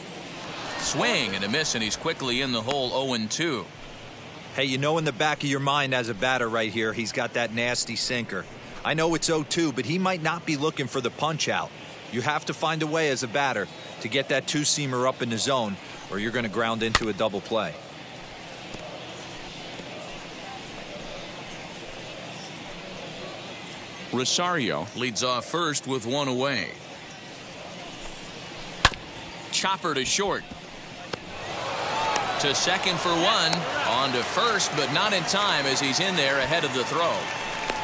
[SPEAKER 1] Swing and a miss, and he's quickly in the hole. 0-2.
[SPEAKER 2] Hey, you know in the back of your mind as a batter right here, he's got that nasty sinker. I know it's 0-2, but he might not be looking for the punch out. You have to find a way as a batter to get that two-seamer up in the zone, or you're going to ground into a double play.
[SPEAKER 1] Rosario leads off first with one away. Chopper to short. To second for one. On to first, but not in time as he's in there ahead of the throw.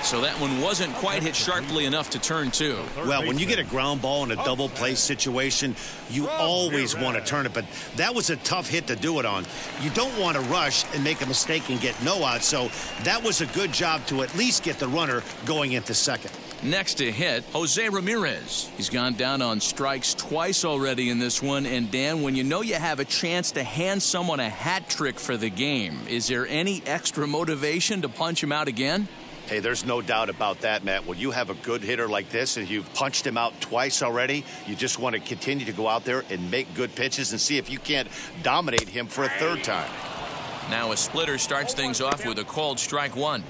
[SPEAKER 1] So that one wasn't quite hit sharply enough to turn two.
[SPEAKER 3] Well, when you get a ground ball in a double play situation, you always want to turn it, but that was a tough hit to do it on. You don't want to rush and make a mistake and get no out, so that was a good job to at least get the runner going into second.
[SPEAKER 1] Next to hit, Jose Ramirez. He's gone down on strikes twice already in this one. And Dan, when you know you have a chance to hand someone a hat trick for the game, is there any extra motivation to punch him out again?
[SPEAKER 3] Hey, there's no doubt about that, Matt. When you have a good hitter like this and you've punched him out twice already, you just want to continue to go out there and make good pitches and see if you can't dominate him for a third time.
[SPEAKER 1] Now a splitter starts things off with a called strike one.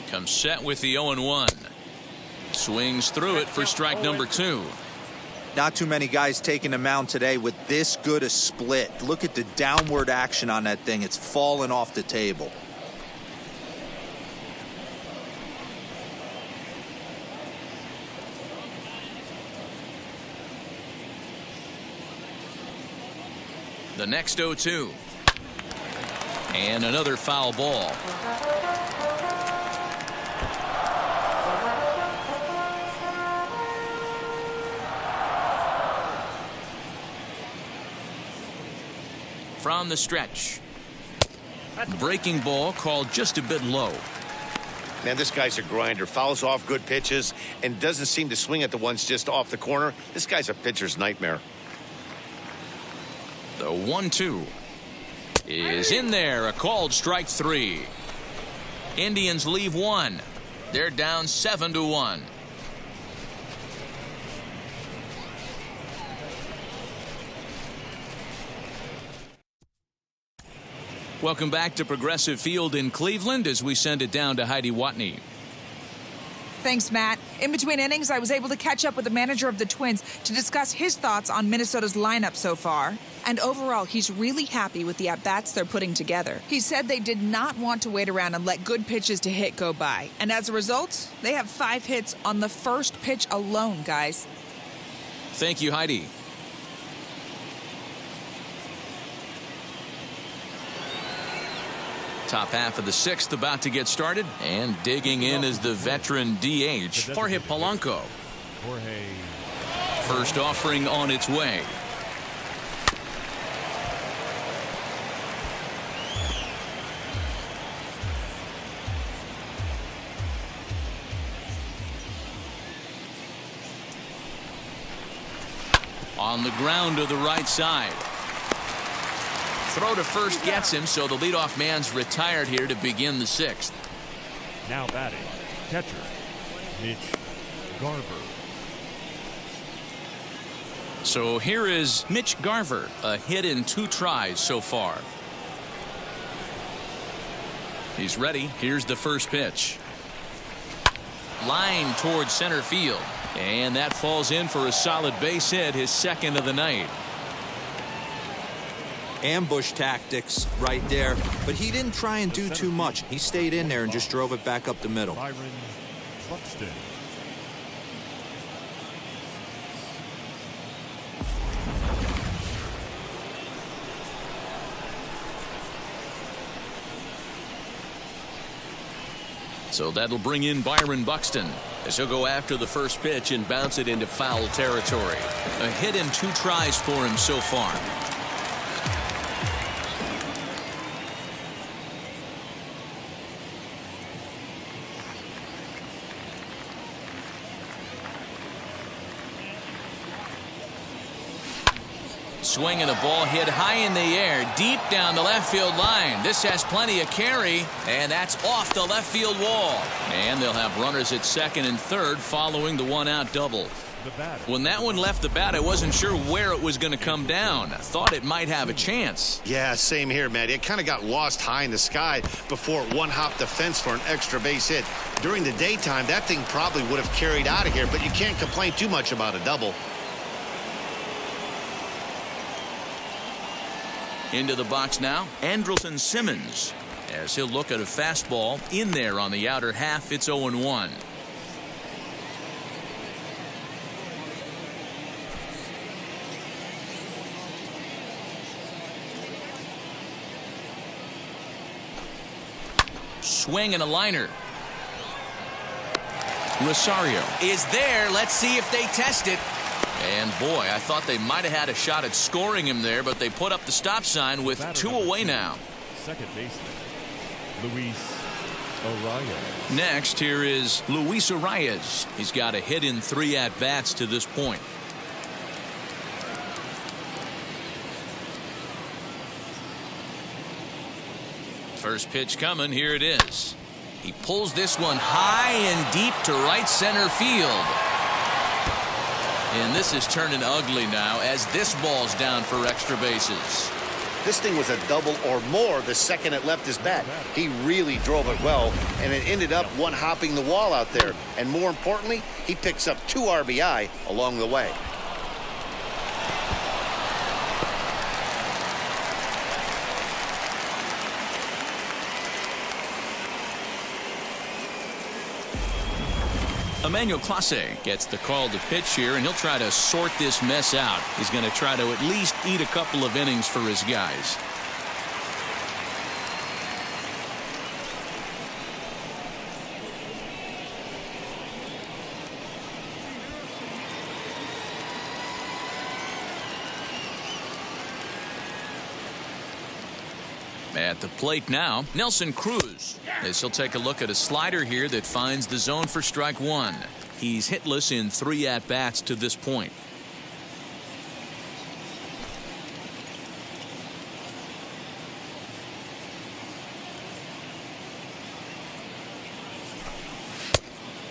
[SPEAKER 1] Comes set with the 0-1. Swings through it for strike number 2.
[SPEAKER 2] Not too many guys taking the mound today with this good a split. Look at the downward action on that thing. It's falling off the table.
[SPEAKER 1] The next 0-2. And another foul ball. From the stretch. Breaking ball called just a bit low.
[SPEAKER 3] Man, this guy's a grinder. Fouls off good pitches and doesn't seem to swing at the ones just off the corner. This guy's a pitcher's nightmare.
[SPEAKER 1] The 1-2 is in there. A called strike 3. Indians leave one. They're down 7-1. Welcome back to Progressive Field in Cleveland as we send it down to Heidi Watney.
[SPEAKER 7] Thanks, Matt. In between innings, I was able to catch up with the manager of the Twins to discuss his thoughts on Minnesota's lineup so far. And overall, he's really happy with the at-bats they're putting together. He said they did not want to wait around and let good pitches to hit go by. And as a result, they have 5 hits on the first pitch alone, guys.
[SPEAKER 1] Thank you, Heidi. Top half of the 6th about to get started, and digging in is the veteran DH, Jorge Polanco. First offering on its way. On the ground to the right side. Throw to first gets him, so the leadoff man's retired here to begin the 6th.
[SPEAKER 6] Now batting, catcher, Mitch Garver.
[SPEAKER 1] So here is Mitch Garver, a hit in 2 tries so far. He's ready. Here's the first pitch. Line towards center field. And that falls in for a solid base hit, his second of the night.
[SPEAKER 2] Ambush tactics right there, but he didn't try and do too much. He stayed in there and just drove it back up the middle.
[SPEAKER 6] Byron Buxton.
[SPEAKER 1] So that'll bring in Byron Buxton as he'll go after the first pitch and bounce it into foul territory. A hit in 2 tries for him so far. Swinging a ball hit high in the air, deep down the left field line. This has plenty of carry, and that's off the left field wall. And they'll have runners at second and third following the 1-out double. When that one left the bat, I wasn't sure where it was going to come down. I thought it might have a chance.
[SPEAKER 5] Yeah, same here, Matty. It kind of got lost high in the sky before it one-hopped the fence for an extra base hit. During the daytime, that thing probably would have carried out of here, but you can't complain too much about a double.
[SPEAKER 1] Into the box now, Andrelton Simmons, as he'll look at a fastball in there on the outer half. It's 0-1. Swing and a liner. Rosario is there. Let's see if they test it. And boy, I thought they might have had a shot at scoring him there, but they put up the stop sign with 2 away now.
[SPEAKER 6] Second baseman, Luis Arias.
[SPEAKER 1] Next, here is Luis Arias. He's got a hit in 3 at-bats to this point. First pitch coming. Here it is. He pulls this one high and deep to right center field. And this is turning ugly now as this ball's down for extra bases.
[SPEAKER 3] This thing was a double or more the second it left his bat. He really drove it well, and it ended up one-hopping the wall out there. And more importantly, he picks up 2 RBI along the way.
[SPEAKER 1] Emmanuel Clase gets the call to pitch here, and he'll try to sort this mess out. He's going to try to at least eat a couple of innings for his guys. At the plate now, Nelson Cruz, as he'll take a look at a slider here that finds the zone for strike 1. He's hitless in 3 at-bats to this point.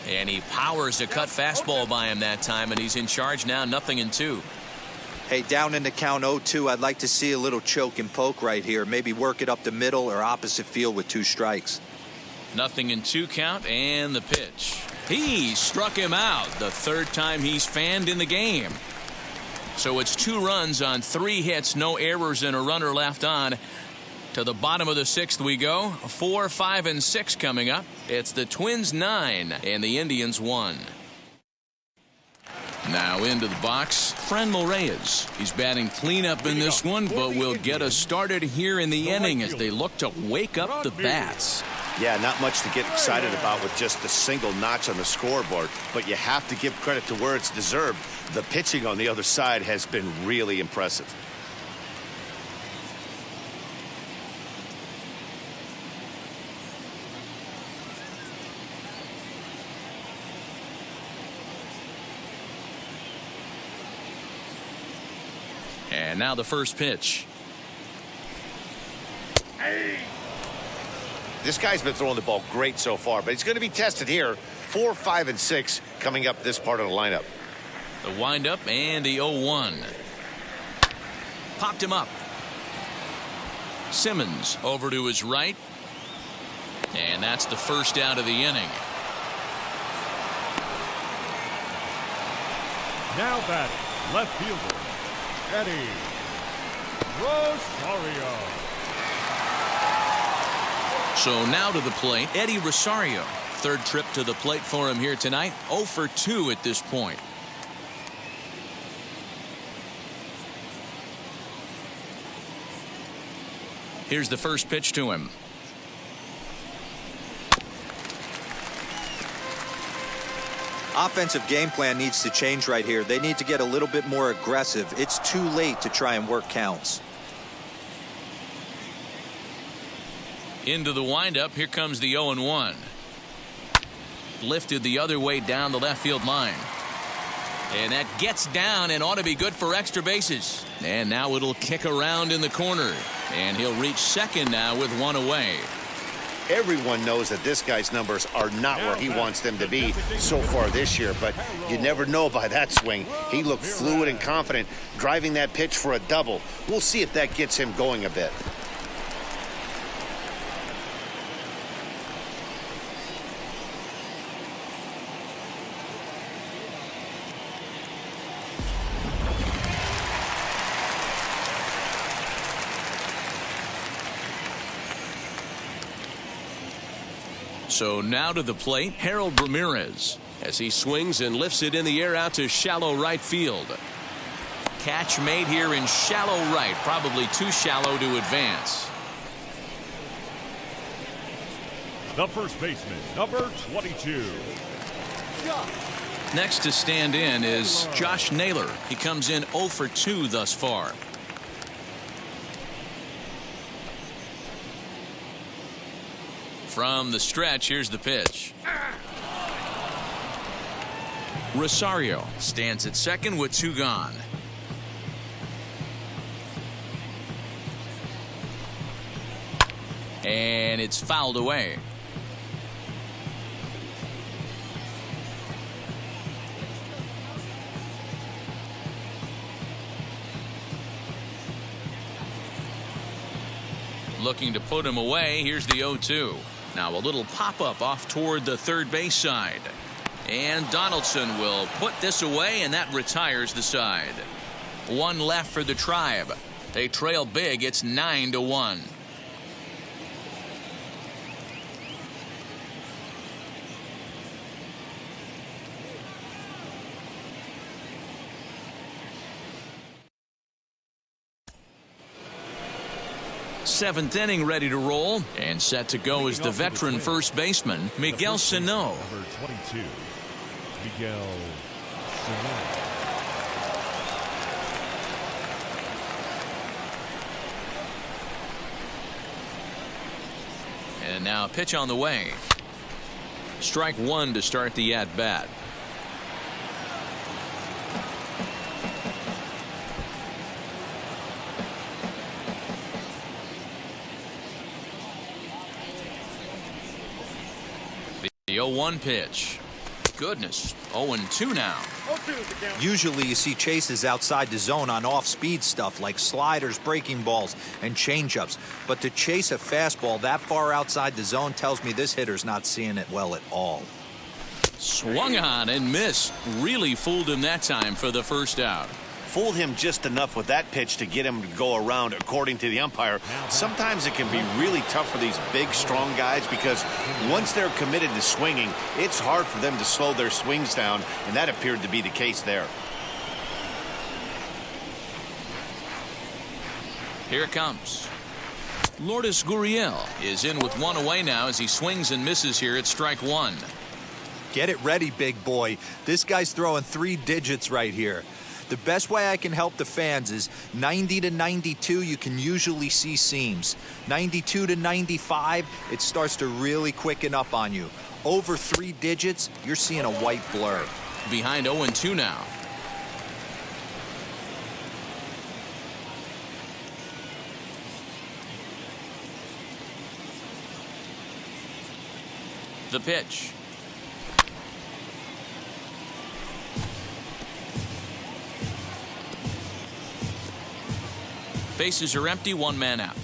[SPEAKER 1] And he powers a cut fastball by him that time, and he's in charge now, 0-2.
[SPEAKER 2] Hey, down in the count 0-2, I'd like to see a little choke and poke right here. Maybe work it up the middle or opposite field with 2 strikes.
[SPEAKER 1] 0-2 count, and the pitch. He struck him out the 3rd time he's fanned in the game. So it's 2 runs on 3 hits, no errors, and a runner left on. To the bottom of the 6th we go. 4, 5, and 6 coming up. It's the Twins 9 and the Indians 1. Now into the box, Franmil Reyes. He's batting cleanup in this one, but will get us started here in the inning as they look to wake up the bats.
[SPEAKER 3] Yeah, not much to get excited about with just a single notch on the scoreboard, but you have to give credit to where it's deserved. The pitching on the other side has been really impressive.
[SPEAKER 1] And now the first pitch.
[SPEAKER 3] This guy's been throwing the ball great so far, but he's going to be tested here. 4, 5, and 6 coming up this part of the lineup.
[SPEAKER 1] The windup and the 0-1. Popped him up. Simmons over to his right. And that's the first out of the inning.
[SPEAKER 6] Now batting, left fielder, Eddie Rosario.
[SPEAKER 1] So now to the plate, Eddie Rosario. Third trip to the plate for him here tonight. 0 for 2 at this point. Here's the first pitch to him.
[SPEAKER 2] Offensive game plan needs to change right here. They need to get a little bit more aggressive. It's too late to try and work counts.
[SPEAKER 1] Into the windup. Here comes the 0-1. Lifted the other way down the left field line. And that gets down and ought to be good for extra bases. And now it'll kick around in the corner. And he'll reach second now with one away.
[SPEAKER 3] Everyone knows that this guy's numbers are not where he wants them to be so far this year, but you never know by that swing. He looked fluid and confident, driving that pitch for a double. We'll see if that gets him going a bit.
[SPEAKER 1] So now to the plate, Harold Ramirez, as he swings and lifts it in the air out to shallow right field. Catch made here in shallow right, probably too shallow to advance.
[SPEAKER 6] The first baseman, number 22.
[SPEAKER 1] Next to stand in is Josh Naylor. He comes in 0 for 2 thus far. From the stretch, here's the pitch. Rosario stands at second with 2 gone. And it's fouled away. Looking to put him away. Here's the 0-2. Now a little pop-up off toward the third base side. And Donaldson will put this away, and that retires the side. 1 left for the Tribe. They trail big. It's 9-1. Seventh inning ready to roll, and set to go is the veteran first baseman, Miguel Sano.
[SPEAKER 6] Number 22, Miguel Sano.
[SPEAKER 1] And now a pitch on the way. Strike 1 to start the at-bat. The 0-1 pitch. Goodness, 0-2 now.
[SPEAKER 2] Usually you see chases outside the zone on off-speed stuff like sliders, breaking balls, and changeups. But to chase a fastball that far outside the zone tells me this hitter's not seeing it well at all.
[SPEAKER 1] Swung on and missed. Really fooled him that time for the first out.
[SPEAKER 3] Fooled him just enough with that pitch to get him to go around, according to the umpire. Sometimes it can be really tough for these big, strong guys because once they're committed to swinging, it's hard for them to slow their swings down, and that appeared to be the case there.
[SPEAKER 1] Here it comes. Lourdes Gurriel is in with 1 away now as he swings and misses here at strike 1.
[SPEAKER 2] Get it ready, big boy. This guy's throwing 3 digits right here. The best way I can help the fans is 90 to 92, you can usually see seams. 92 to 95, it starts to really quicken up on you. Over 3 digits, you're seeing a white blur.
[SPEAKER 1] Behind 0-2 now. The pitch. Bases are empty, one man out.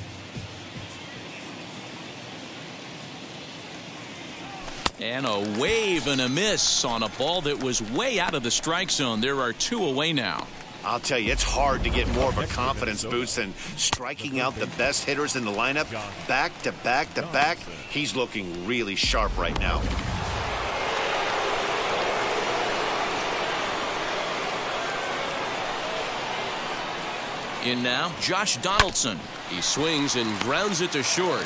[SPEAKER 1] And a wave and a miss on a ball that was way out of the strike zone. There are 2 away now.
[SPEAKER 3] I'll tell you, it's hard to get more of a confidence boost than striking out the best hitters in the lineup back to back to back. He's looking really sharp right now.
[SPEAKER 1] In now, Josh Donaldson. He swings and grounds it to short.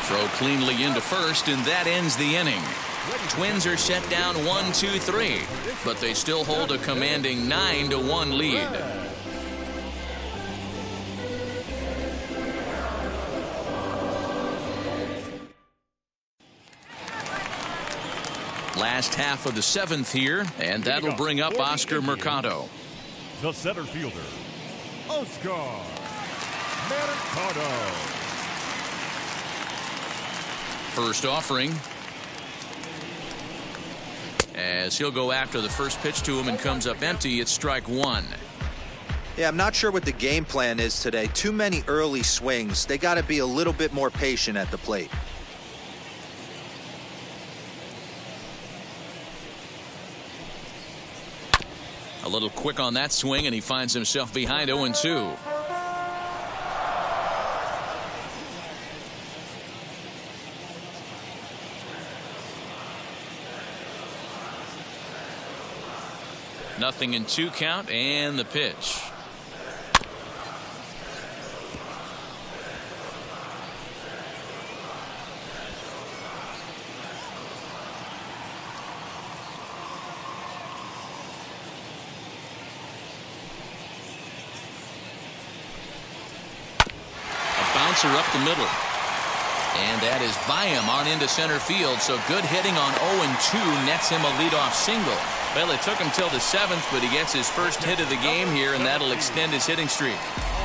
[SPEAKER 1] Throw cleanly into first, and that ends the inning. Twins are set down 1-2-3, but they still hold a commanding 9-1 lead. Last half of the 7th here, and that'll bring up Oscar Mercado.
[SPEAKER 6] The center fielder, Oscar Mercado.
[SPEAKER 1] First offering, as he'll go after the first pitch to him and comes up empty. It's strike 1.
[SPEAKER 2] Yeah, I'm not sure what the game plan is today. Too many early swings. They got to be a little bit more patient at the plate.
[SPEAKER 1] A little quick on that swing, and he finds himself behind 0-2. Nothing in 2 count, and the pitch. Bouncer up the middle. And that is by him on into center field. So good hitting on 0-2 nets him a leadoff single. Well, it took him till the 7th, but he gets his first hit of the game here, and that'll extend his hitting streak.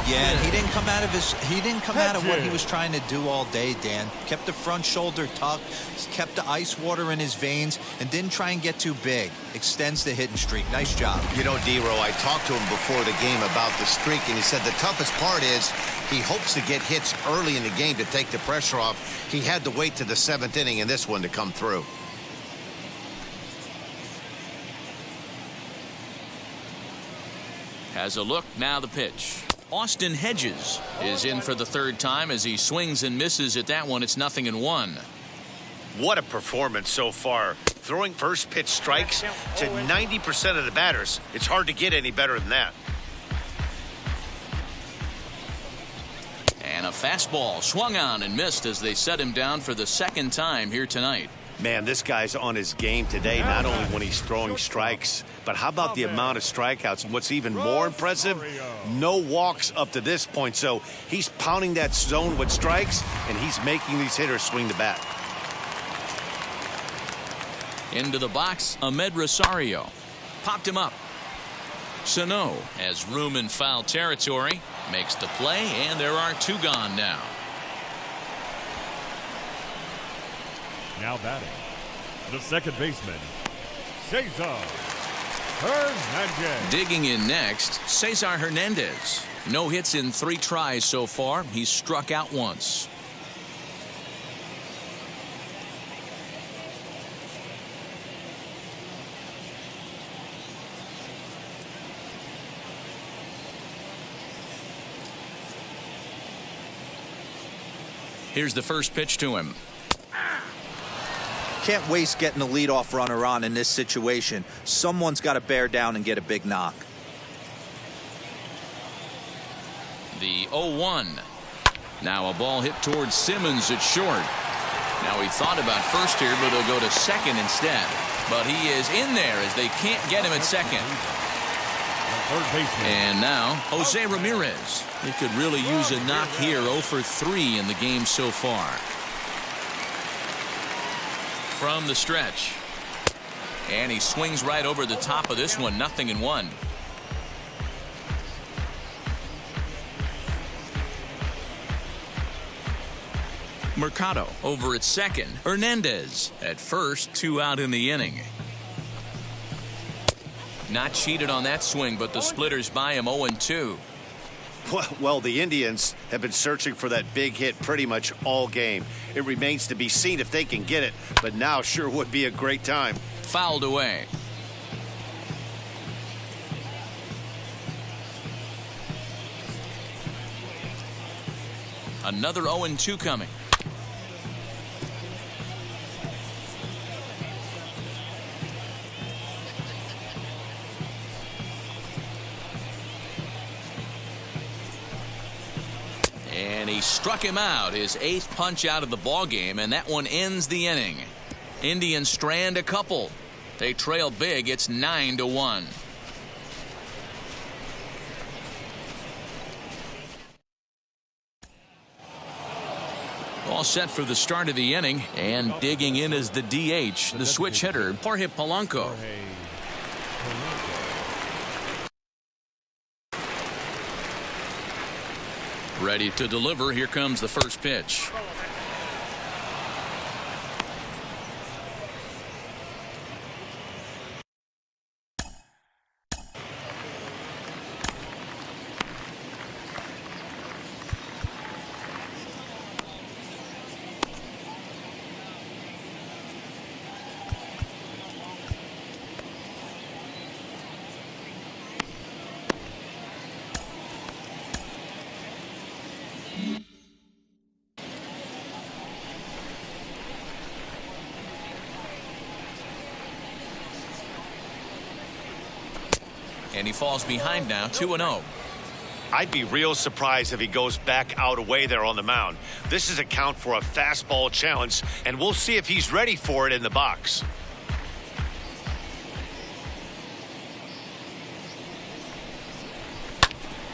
[SPEAKER 2] Yeah, and he didn't come out of what he was trying to do all day, Dan. Kept the front shoulder tucked, kept the ice water in his veins, and didn't try and get too big. Extends the hitting streak. Nice job.
[SPEAKER 5] You know, D-Row, I talked to him before the game about the streak, and he said the toughest part is he hopes to get hits early in the game to take the pressure off. He had to wait to the 7th inning in this one to come through.
[SPEAKER 1] Has a look, now the pitch. Austin Hedges is in for the 3rd time as he swings and misses at that one. It's 0-1.
[SPEAKER 3] What a performance so far. Throwing first pitch strikes to 90% of the batters. It's hard to get any better than that.
[SPEAKER 1] And a fastball swung on and missed as they set him down for the 2nd time here tonight.
[SPEAKER 3] Man, this guy's on his game today, not only when he's throwing strikes, but how about the amount of strikeouts? And what's even more impressive, no walks up to this point. So he's pounding that zone with strikes, and he's making these hitters swing the bat.
[SPEAKER 1] Into the box, Ahmed Rosario. Popped him up. Sano has room in foul territory. Makes the play, and there are 2 gone now.
[SPEAKER 6] Now batting, the second baseman, Cesar Hernandez.
[SPEAKER 1] Digging in next, Cesar Hernandez. No hits in 3 tries so far. He's struck out once. Here's the first pitch to him.
[SPEAKER 2] Can't waste getting the leadoff runner on in this situation. Someone's got to bear down and get a big knock.
[SPEAKER 1] The 0-1. Now a ball hit towards Simmons at short. Now he thought about first here, but he'll go to second instead. But he is in there as they can't get him at second. And now Jose Ramirez. He could really use a knock here. 0 for 3 in the game so far. From the stretch, and he swings right over the top of this one. 0-1. Mercado over at second. Hernandez at first, 2 out in the inning. Not cheated on that swing, but the splitters by him 0-2.
[SPEAKER 3] Well, the Indians have been searching for that big hit pretty much all game. It remains to be seen if they can get it, but now sure would be a great time.
[SPEAKER 1] Fouled away. Another 0-2 coming. And he struck him out, his 8th punch out of the ball game, and that one ends the inning. Indians strand a couple. They trail big. It's 9-1. All set for the start of the inning, and digging in is the DH, the switch hitter, Jorge Polanco. Ready to deliver. Here comes the first pitch. And he falls behind now, 2-0.
[SPEAKER 3] I'd be real surprised if he goes back out away there on the mound. This is a count for a fastball challenge, and we'll see if he's ready for it in the box.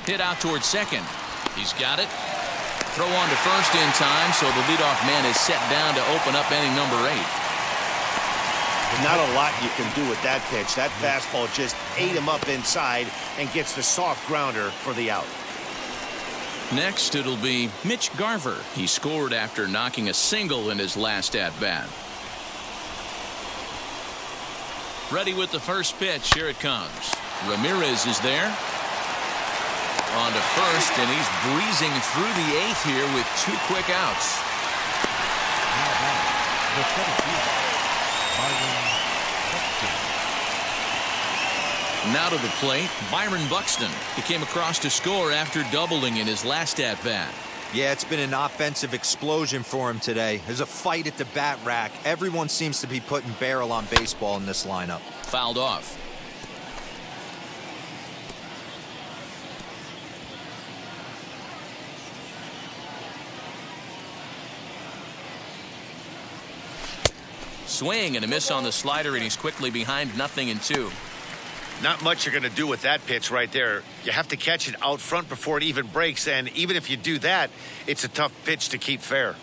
[SPEAKER 1] Hit out towards second. He's got it. Throw on to first in time, so the leadoff man is set down to open up inning number 8.
[SPEAKER 3] Not a lot you can do with that pitch. That fastball just ate him up inside and gets the soft grounder for the out.
[SPEAKER 1] Next, it'll be Mitch Garver. He scored after knocking a single in his last at-bat. Ready with the first pitch. Here it comes. Ramirez is there. On to first, and he's breezing through the 8th here with 2 quick outs. Now to the plate, Byron Buxton. He came across to score after doubling in his last at-bat.
[SPEAKER 2] Yeah, it's been an offensive explosion for him today. There's a fight at the bat rack. Everyone seems to be putting barrel on baseball in this lineup.
[SPEAKER 1] Fouled off. Swing and a miss on the slider, and he's quickly behind 0-2.
[SPEAKER 3] Not much you're going to do with that pitch right there. You have to catch it out front before it even breaks, and even if you do that, it's a tough pitch to keep fair.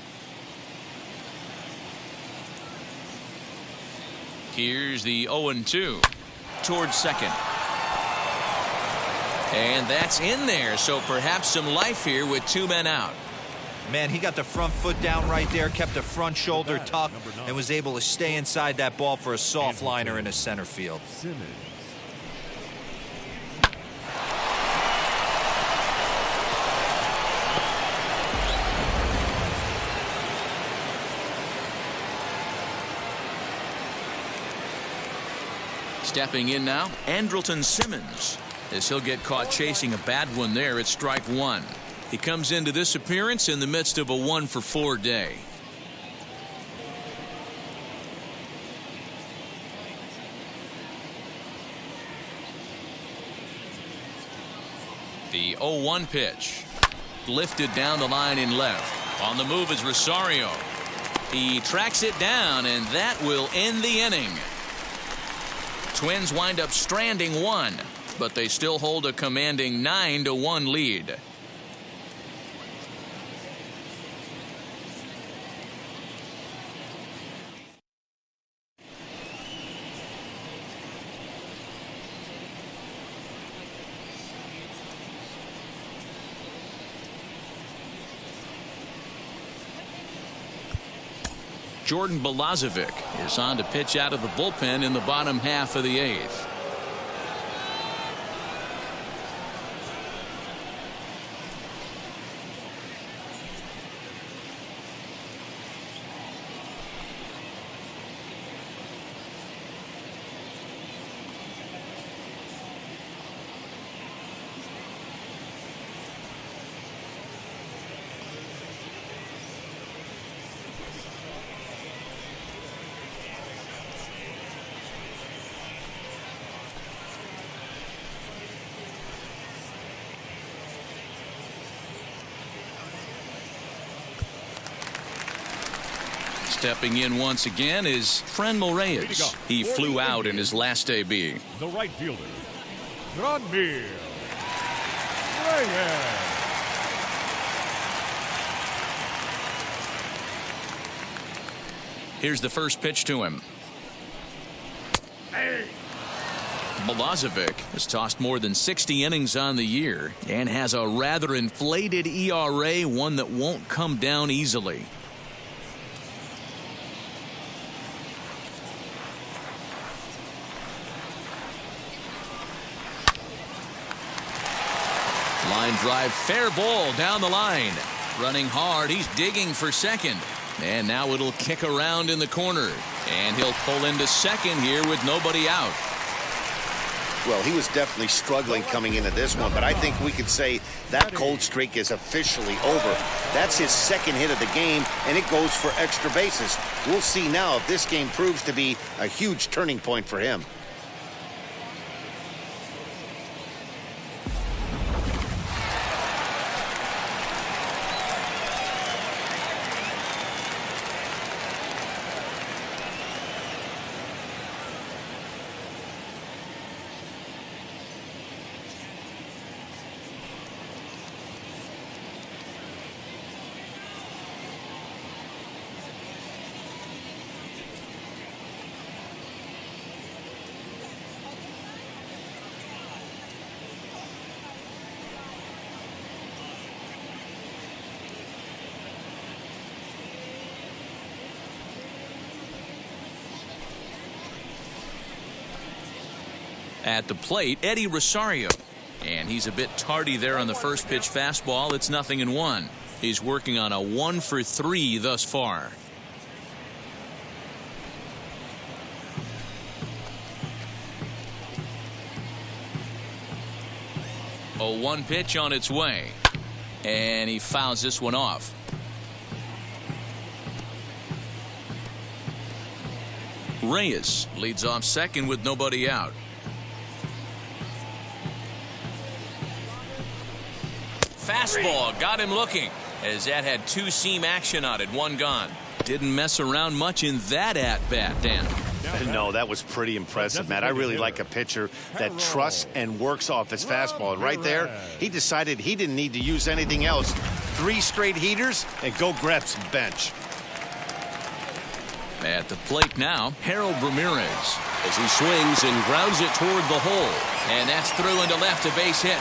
[SPEAKER 1] Here's the 0-2 towards second. And that's in there, so perhaps some life here with 2 men out.
[SPEAKER 2] Man, he got the front foot down right there, kept the front shoulder tucked, and was able to stay inside that ball for a soft liner in the center field.
[SPEAKER 1] Stepping in now, Andrelton Simmons, as he'll get caught chasing a bad one there at strike 1. He comes into this appearance in the midst of a 1-for-4 day. The 0-1 pitch. Lifted down the line in left. On the move is Rosario. He tracks it down, and that will end the inning. Twins wind up stranding 1, but they still hold a commanding 9-1 lead. Jordan Balazovic is on to pitch out of the bullpen in the bottom half of the 8th. Stepping in once again is Franmil Reyes. He flew out in his last AB.
[SPEAKER 6] The right fielder, Franmil Reyes.
[SPEAKER 1] Here's the first pitch to him. Balazovic has tossed more than 60 innings on the year and has a rather inflated ERA, one that won't come down easily. Line drive, fair ball down the line. Running hard, he's digging for second. And now it'll kick around in the corner. And he'll pull into second here with nobody out.
[SPEAKER 3] Well, he was definitely struggling coming into this one, but I think we could say that cold streak is officially over. That's his second hit of the game, and it goes for extra bases. We'll see now if this game proves to be a huge turning point for him.
[SPEAKER 1] At the plate, Eddie Rosario. And he's a bit tardy there on the first pitch fastball. It's 0-1. He's working on a 1-for-3 thus far. A 1 pitch on its way. And he fouls this one off. Reyes leads off second with nobody out. Fastball got him looking, as that had 2-seam action on it, 1 gone. Didn't mess around much in that at-bat, Dan.
[SPEAKER 3] No, that was pretty impressive, Matt. I really like a pitcher that trusts and works off his fastball. And right there, he decided he didn't need to use anything else. 3 straight heaters and go grab some bench.
[SPEAKER 1] At the plate now, Harold Ramirez, as he swings and grounds it toward the hole. And that's through into left, a base hit.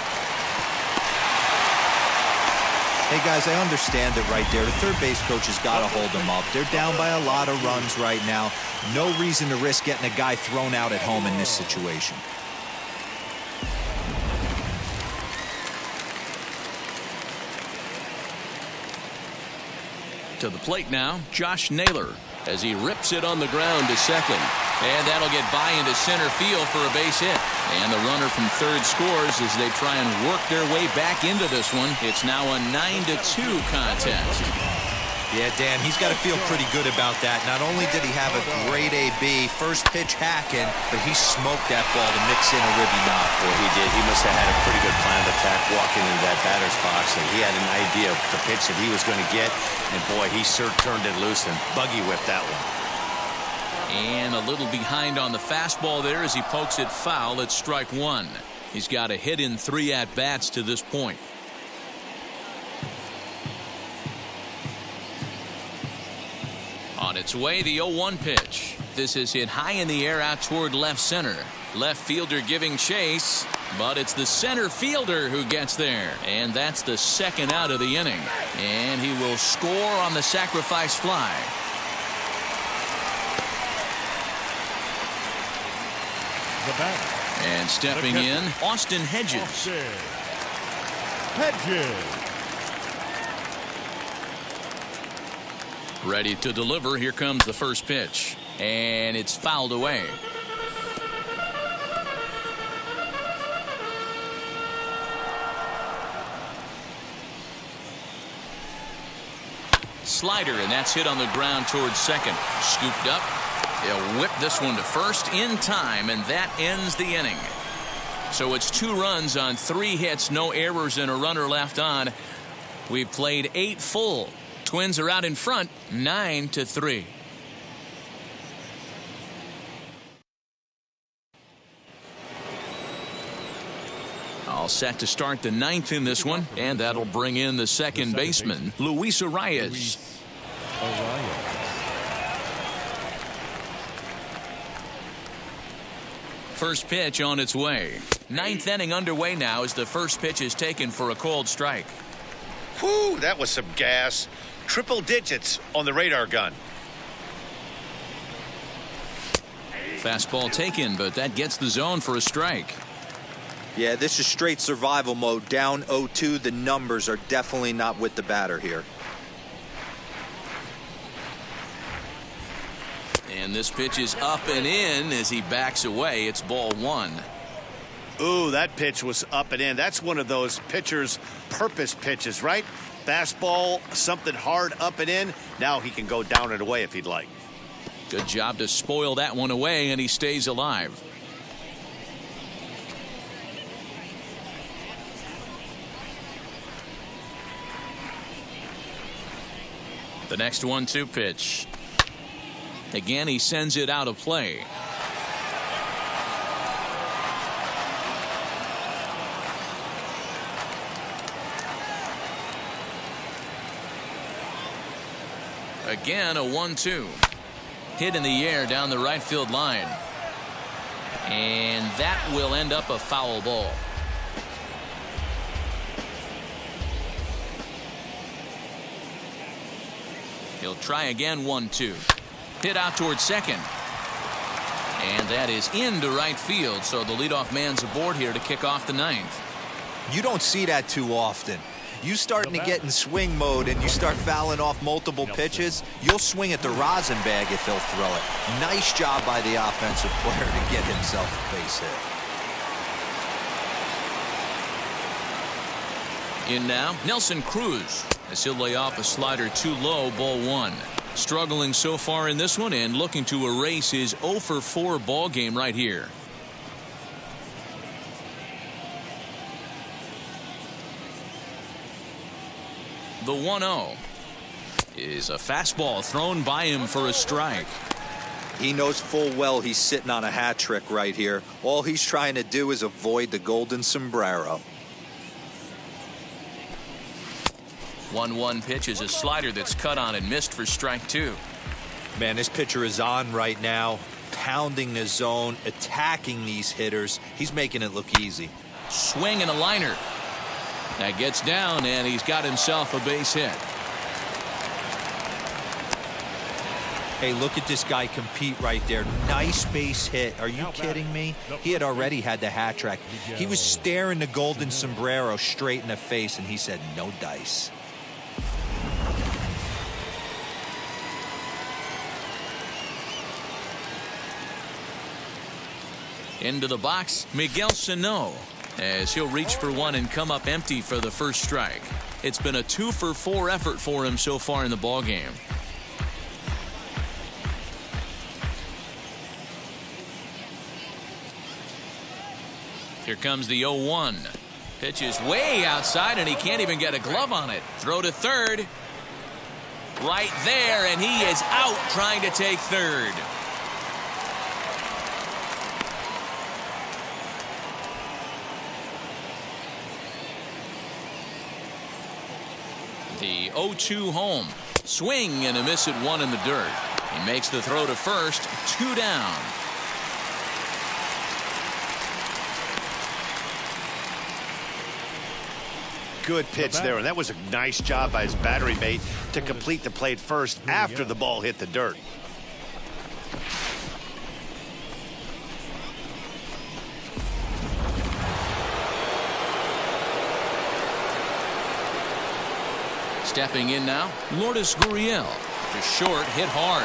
[SPEAKER 2] Hey, guys, I understand it right there. The third base coach has got to hold them up. They're down by a lot of runs right now. No reason to risk getting a guy thrown out at home in this situation.
[SPEAKER 1] To the plate now, Josh Naylor, as he rips it on the ground to second. And that'll get by into center field for a base hit. And the runner from third scores as they try and work their way back into this one. It's now a 9-2 contest.
[SPEAKER 2] Yeah, Dan, he's got to feel pretty good about that. Not only did he have a great AB, first pitch hacking, but he smoked that ball to mix in a ribby knock.
[SPEAKER 3] Well, he did. He must have had a pretty good plan of attack walking into that batter's box. And he had an idea of the pitch that he was going to get. And, boy, he sure turned it loose and buggy whipped that one.
[SPEAKER 1] And a little behind on the fastball there as he pokes it foul at strike 1. He's got a hit in 3 at-bats to this point. On its way, the 0-1 pitch. This is hit high in the air out toward left center. Left fielder giving chase, but it's the center fielder who gets there. And that's the second out of the inning. And he will score on the sacrifice fly.
[SPEAKER 6] The batter.
[SPEAKER 1] And stepping in, Austin Hedges.
[SPEAKER 6] Austin Hedges.
[SPEAKER 1] Ready to deliver. Here comes the first pitch. And it's fouled away. Slider, and that's hit on the ground towards second. Scooped up. He'll whip this one to first in time, and that ends the inning. So it's 2 runs on 3 hits, no errors, and a runner left on. We've played 8 full. Twins are out in front, 9-3. All set to start the 9th in this one, and that'll bring in the second baseman, Luis Arias. First pitch on its way. 9th inning underway now as the first pitch is taken for a called strike.
[SPEAKER 3] Whew, that was some gas. Triple digits on the radar gun.
[SPEAKER 1] Fastball taken, but that gets the zone for a strike.
[SPEAKER 2] Yeah, this is straight survival mode. Down 0-2. The numbers are definitely not with the batter here.
[SPEAKER 1] And this pitch is up and in as he backs away. It's ball 1.
[SPEAKER 3] Ooh, that pitch was up and in. That's one of those pitcher's purpose pitches, right? Fastball, something hard up and in. Now he can go down and away if he'd like.
[SPEAKER 1] Good job to spoil that one away, and he stays alive. The next 1-2 pitch. Again, he sends it out of play. Again, a 1-2. Hit in the air down the right field line. And that will end up a foul ball. He'll try again. 1-2. Hit out towards second. And that is into right field, so the leadoff man's aboard here to kick off the 9th.
[SPEAKER 2] You don't see that too often. You starting to get in swing mode and you start fouling off multiple pitches, you'll swing at the rosin bag if he'll throw it. Nice job by the offensive player to get himself a base hit.
[SPEAKER 1] In now, Nelson Cruz, as he'll lay off a slider too low, ball 1. Struggling so far in this one and looking to erase his 0-for-4 ball game right here. The 1-0 is a fastball thrown by him for a strike.
[SPEAKER 2] He knows full well he's sitting on a hat trick right here. All he's trying to do is avoid the golden sombrero.
[SPEAKER 1] 1-1 pitch is a slider that's cut on and missed for strike 2.
[SPEAKER 2] Man, this pitcher is on right now, pounding the zone, attacking these hitters. He's making it look easy.
[SPEAKER 1] Swing and a liner. That gets down, and he's got himself a base hit.
[SPEAKER 2] Hey, look at this guy compete right there. Nice base hit. Are you kidding me? He had already had the hat trick. He was staring the golden sombrero straight in the face, and he said, no dice.
[SPEAKER 1] Into the box, Miguel Sano, as he'll reach for one and come up empty for the first strike. It's been a 2-for-4 effort for him so far in the ballgame. Here comes the 0-1. Pitch is way outside, and he can't even get a glove on it. Throw to third. Right there, and he is out trying to take third. The 0-2 home. Swing and a miss at one in the dirt. He makes the throw to first. 2 down.
[SPEAKER 3] Good pitch there, and that was a nice job by his battery mate to complete the play first after the ball hit the dirt.
[SPEAKER 1] Stepping in now, Lourdes Gurriel. To short, hit hard.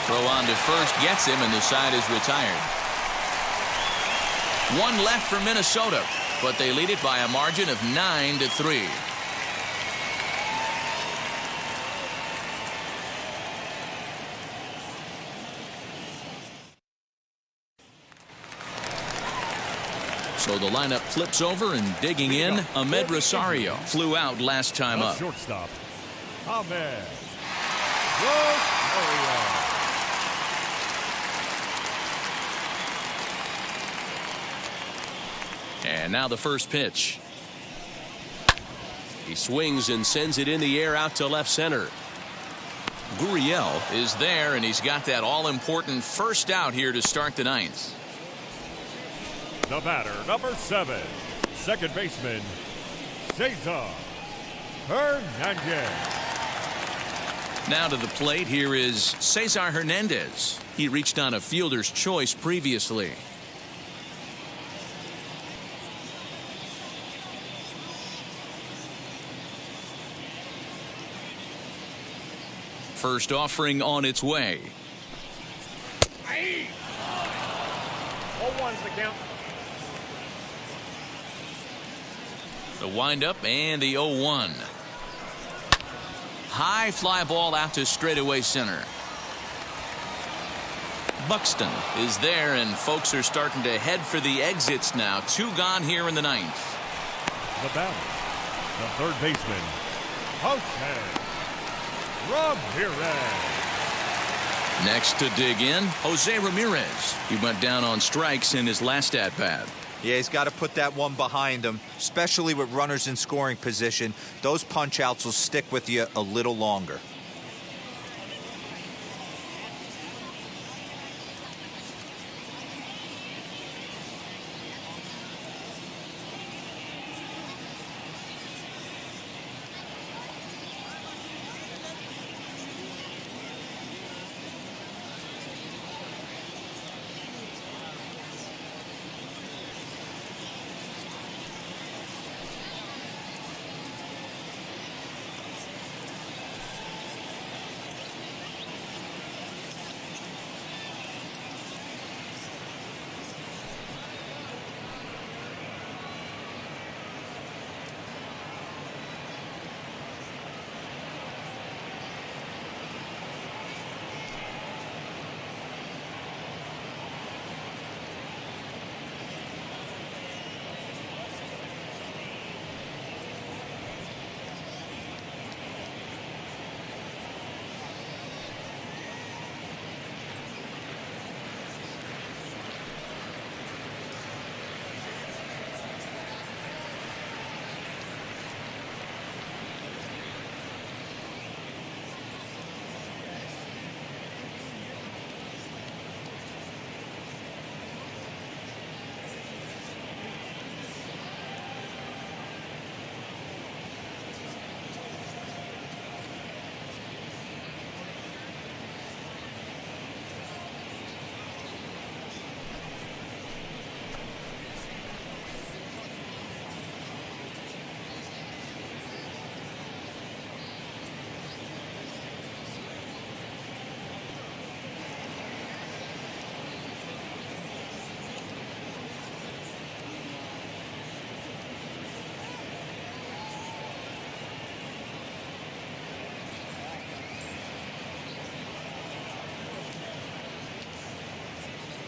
[SPEAKER 1] Throw on to first gets him, and the side is retired. One left for Minnesota, but they lead it by a margin of 9-3. So the lineup flips over, and digging in, Ahmed Rosario flew out last time up.
[SPEAKER 6] Shortstop, Ahmed Rosario.
[SPEAKER 8] And now the first pitch. He swings and sends it in the air out to left center.
[SPEAKER 1] Gurriel is there, and he's got that all-important first out here to start the ninth.
[SPEAKER 6] The batter, number 7, second baseman, Cesar Hernandez.
[SPEAKER 1] Now to the plate, here is Cesar Hernandez. He reached on a fielder's choice previously. First offering on its way.
[SPEAKER 4] 0-1's the count.
[SPEAKER 1] The windup and the 0-1. High fly ball out to straightaway center. Buxton is there, and folks are starting to head for the exits now. 2 gone here in the ninth.
[SPEAKER 6] The batter, the third baseman, Jose Ramirez.
[SPEAKER 1] Next to dig in, Jose Ramirez. He went down on strikes in his last at-bat.
[SPEAKER 2] Yeah, he's got to put that one behind him, especially with runners in scoring position. Those punch-outs will stick with you a little longer.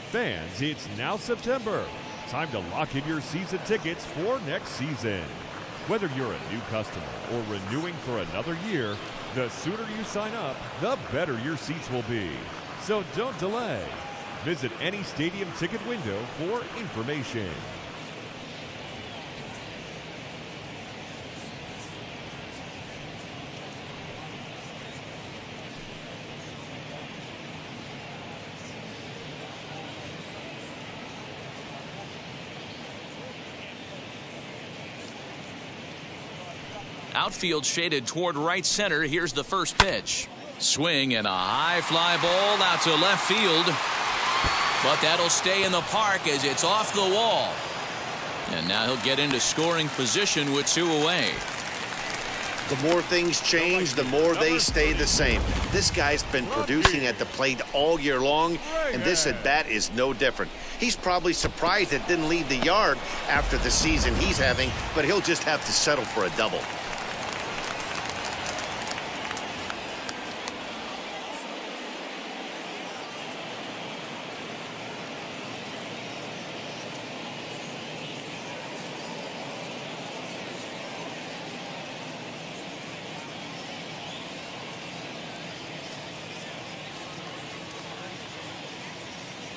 [SPEAKER 6] Fans, it's now September. Time to lock in your season tickets for next season. Whether you're a new customer or renewing for another year, the sooner you sign up, the better your seats will be. So don't delay. Visit any stadium ticket window for information.
[SPEAKER 1] Outfield shaded toward right center. Here's the first pitch. Swing and a high fly ball out to left field. But that'll stay in the park as it's off the wall. And now he'll get into scoring position with 2 away.
[SPEAKER 3] The more things change, the more they stay the same. This guy's been producing at the plate all year long, and this at-bat is no different. He's probably surprised it didn't leave the yard after the season he's having, but he'll just have to settle for a double.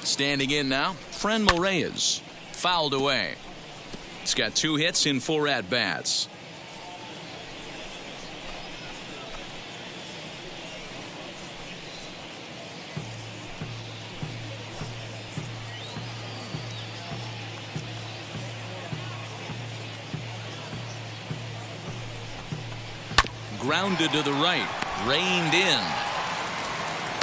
[SPEAKER 1] Standing in now, Fran Reyes. Fouled away. He's got 2 hits in 4 at-bats. Grounded to the right. Reined in.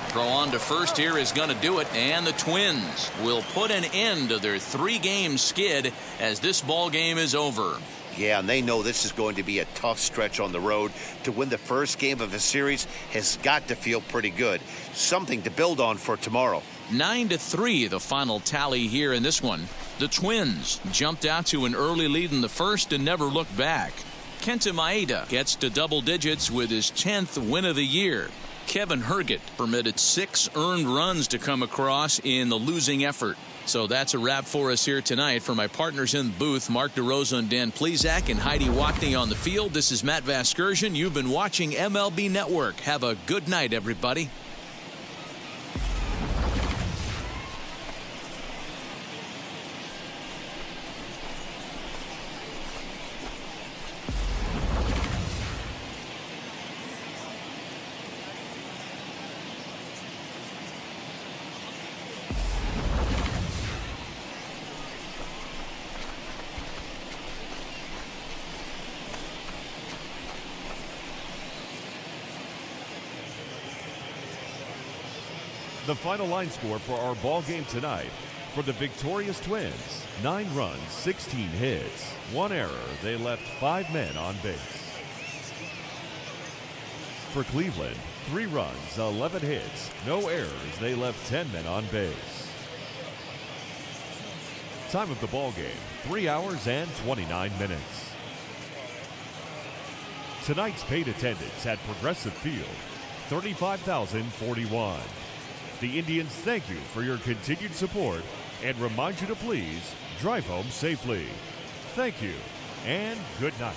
[SPEAKER 1] Throw on to first here is going to do it, and the Twins will put an end to their 3-game skid as this ball game is over.
[SPEAKER 3] Yeah, and they know this is going to be a tough stretch on the road. To win the first game of a series has got to feel pretty good. Something to build on for tomorrow.
[SPEAKER 1] 9-3 the final tally here in this one. The Twins jumped out to an early lead in the first and never looked back. Kenta Maeda gets to double digits with his 10th win of the year. Kevin Herget permitted 6 earned runs to come across in the losing effort. So that's a wrap for us here tonight. For my partners in the booth, Mark DeRosa and Dan Plesac and Heidi Watney on the field, this is Matt Vasgersian. You've been watching MLB Network. Have a good night, everybody.
[SPEAKER 6] The final line score for our ball game tonight. For the victorious Twins, 9 runs, 16 hits, 1 error. They left 5 men on base. For Cleveland, 3 runs, 11 hits, no errors. They left 10 men on base. Time of the ball game, 3 hours and 29 minutes. Tonight's paid attendance at Progressive Field, 35,041. The Indians thank you for your continued support and remind you to please drive home safely. Thank you and good night.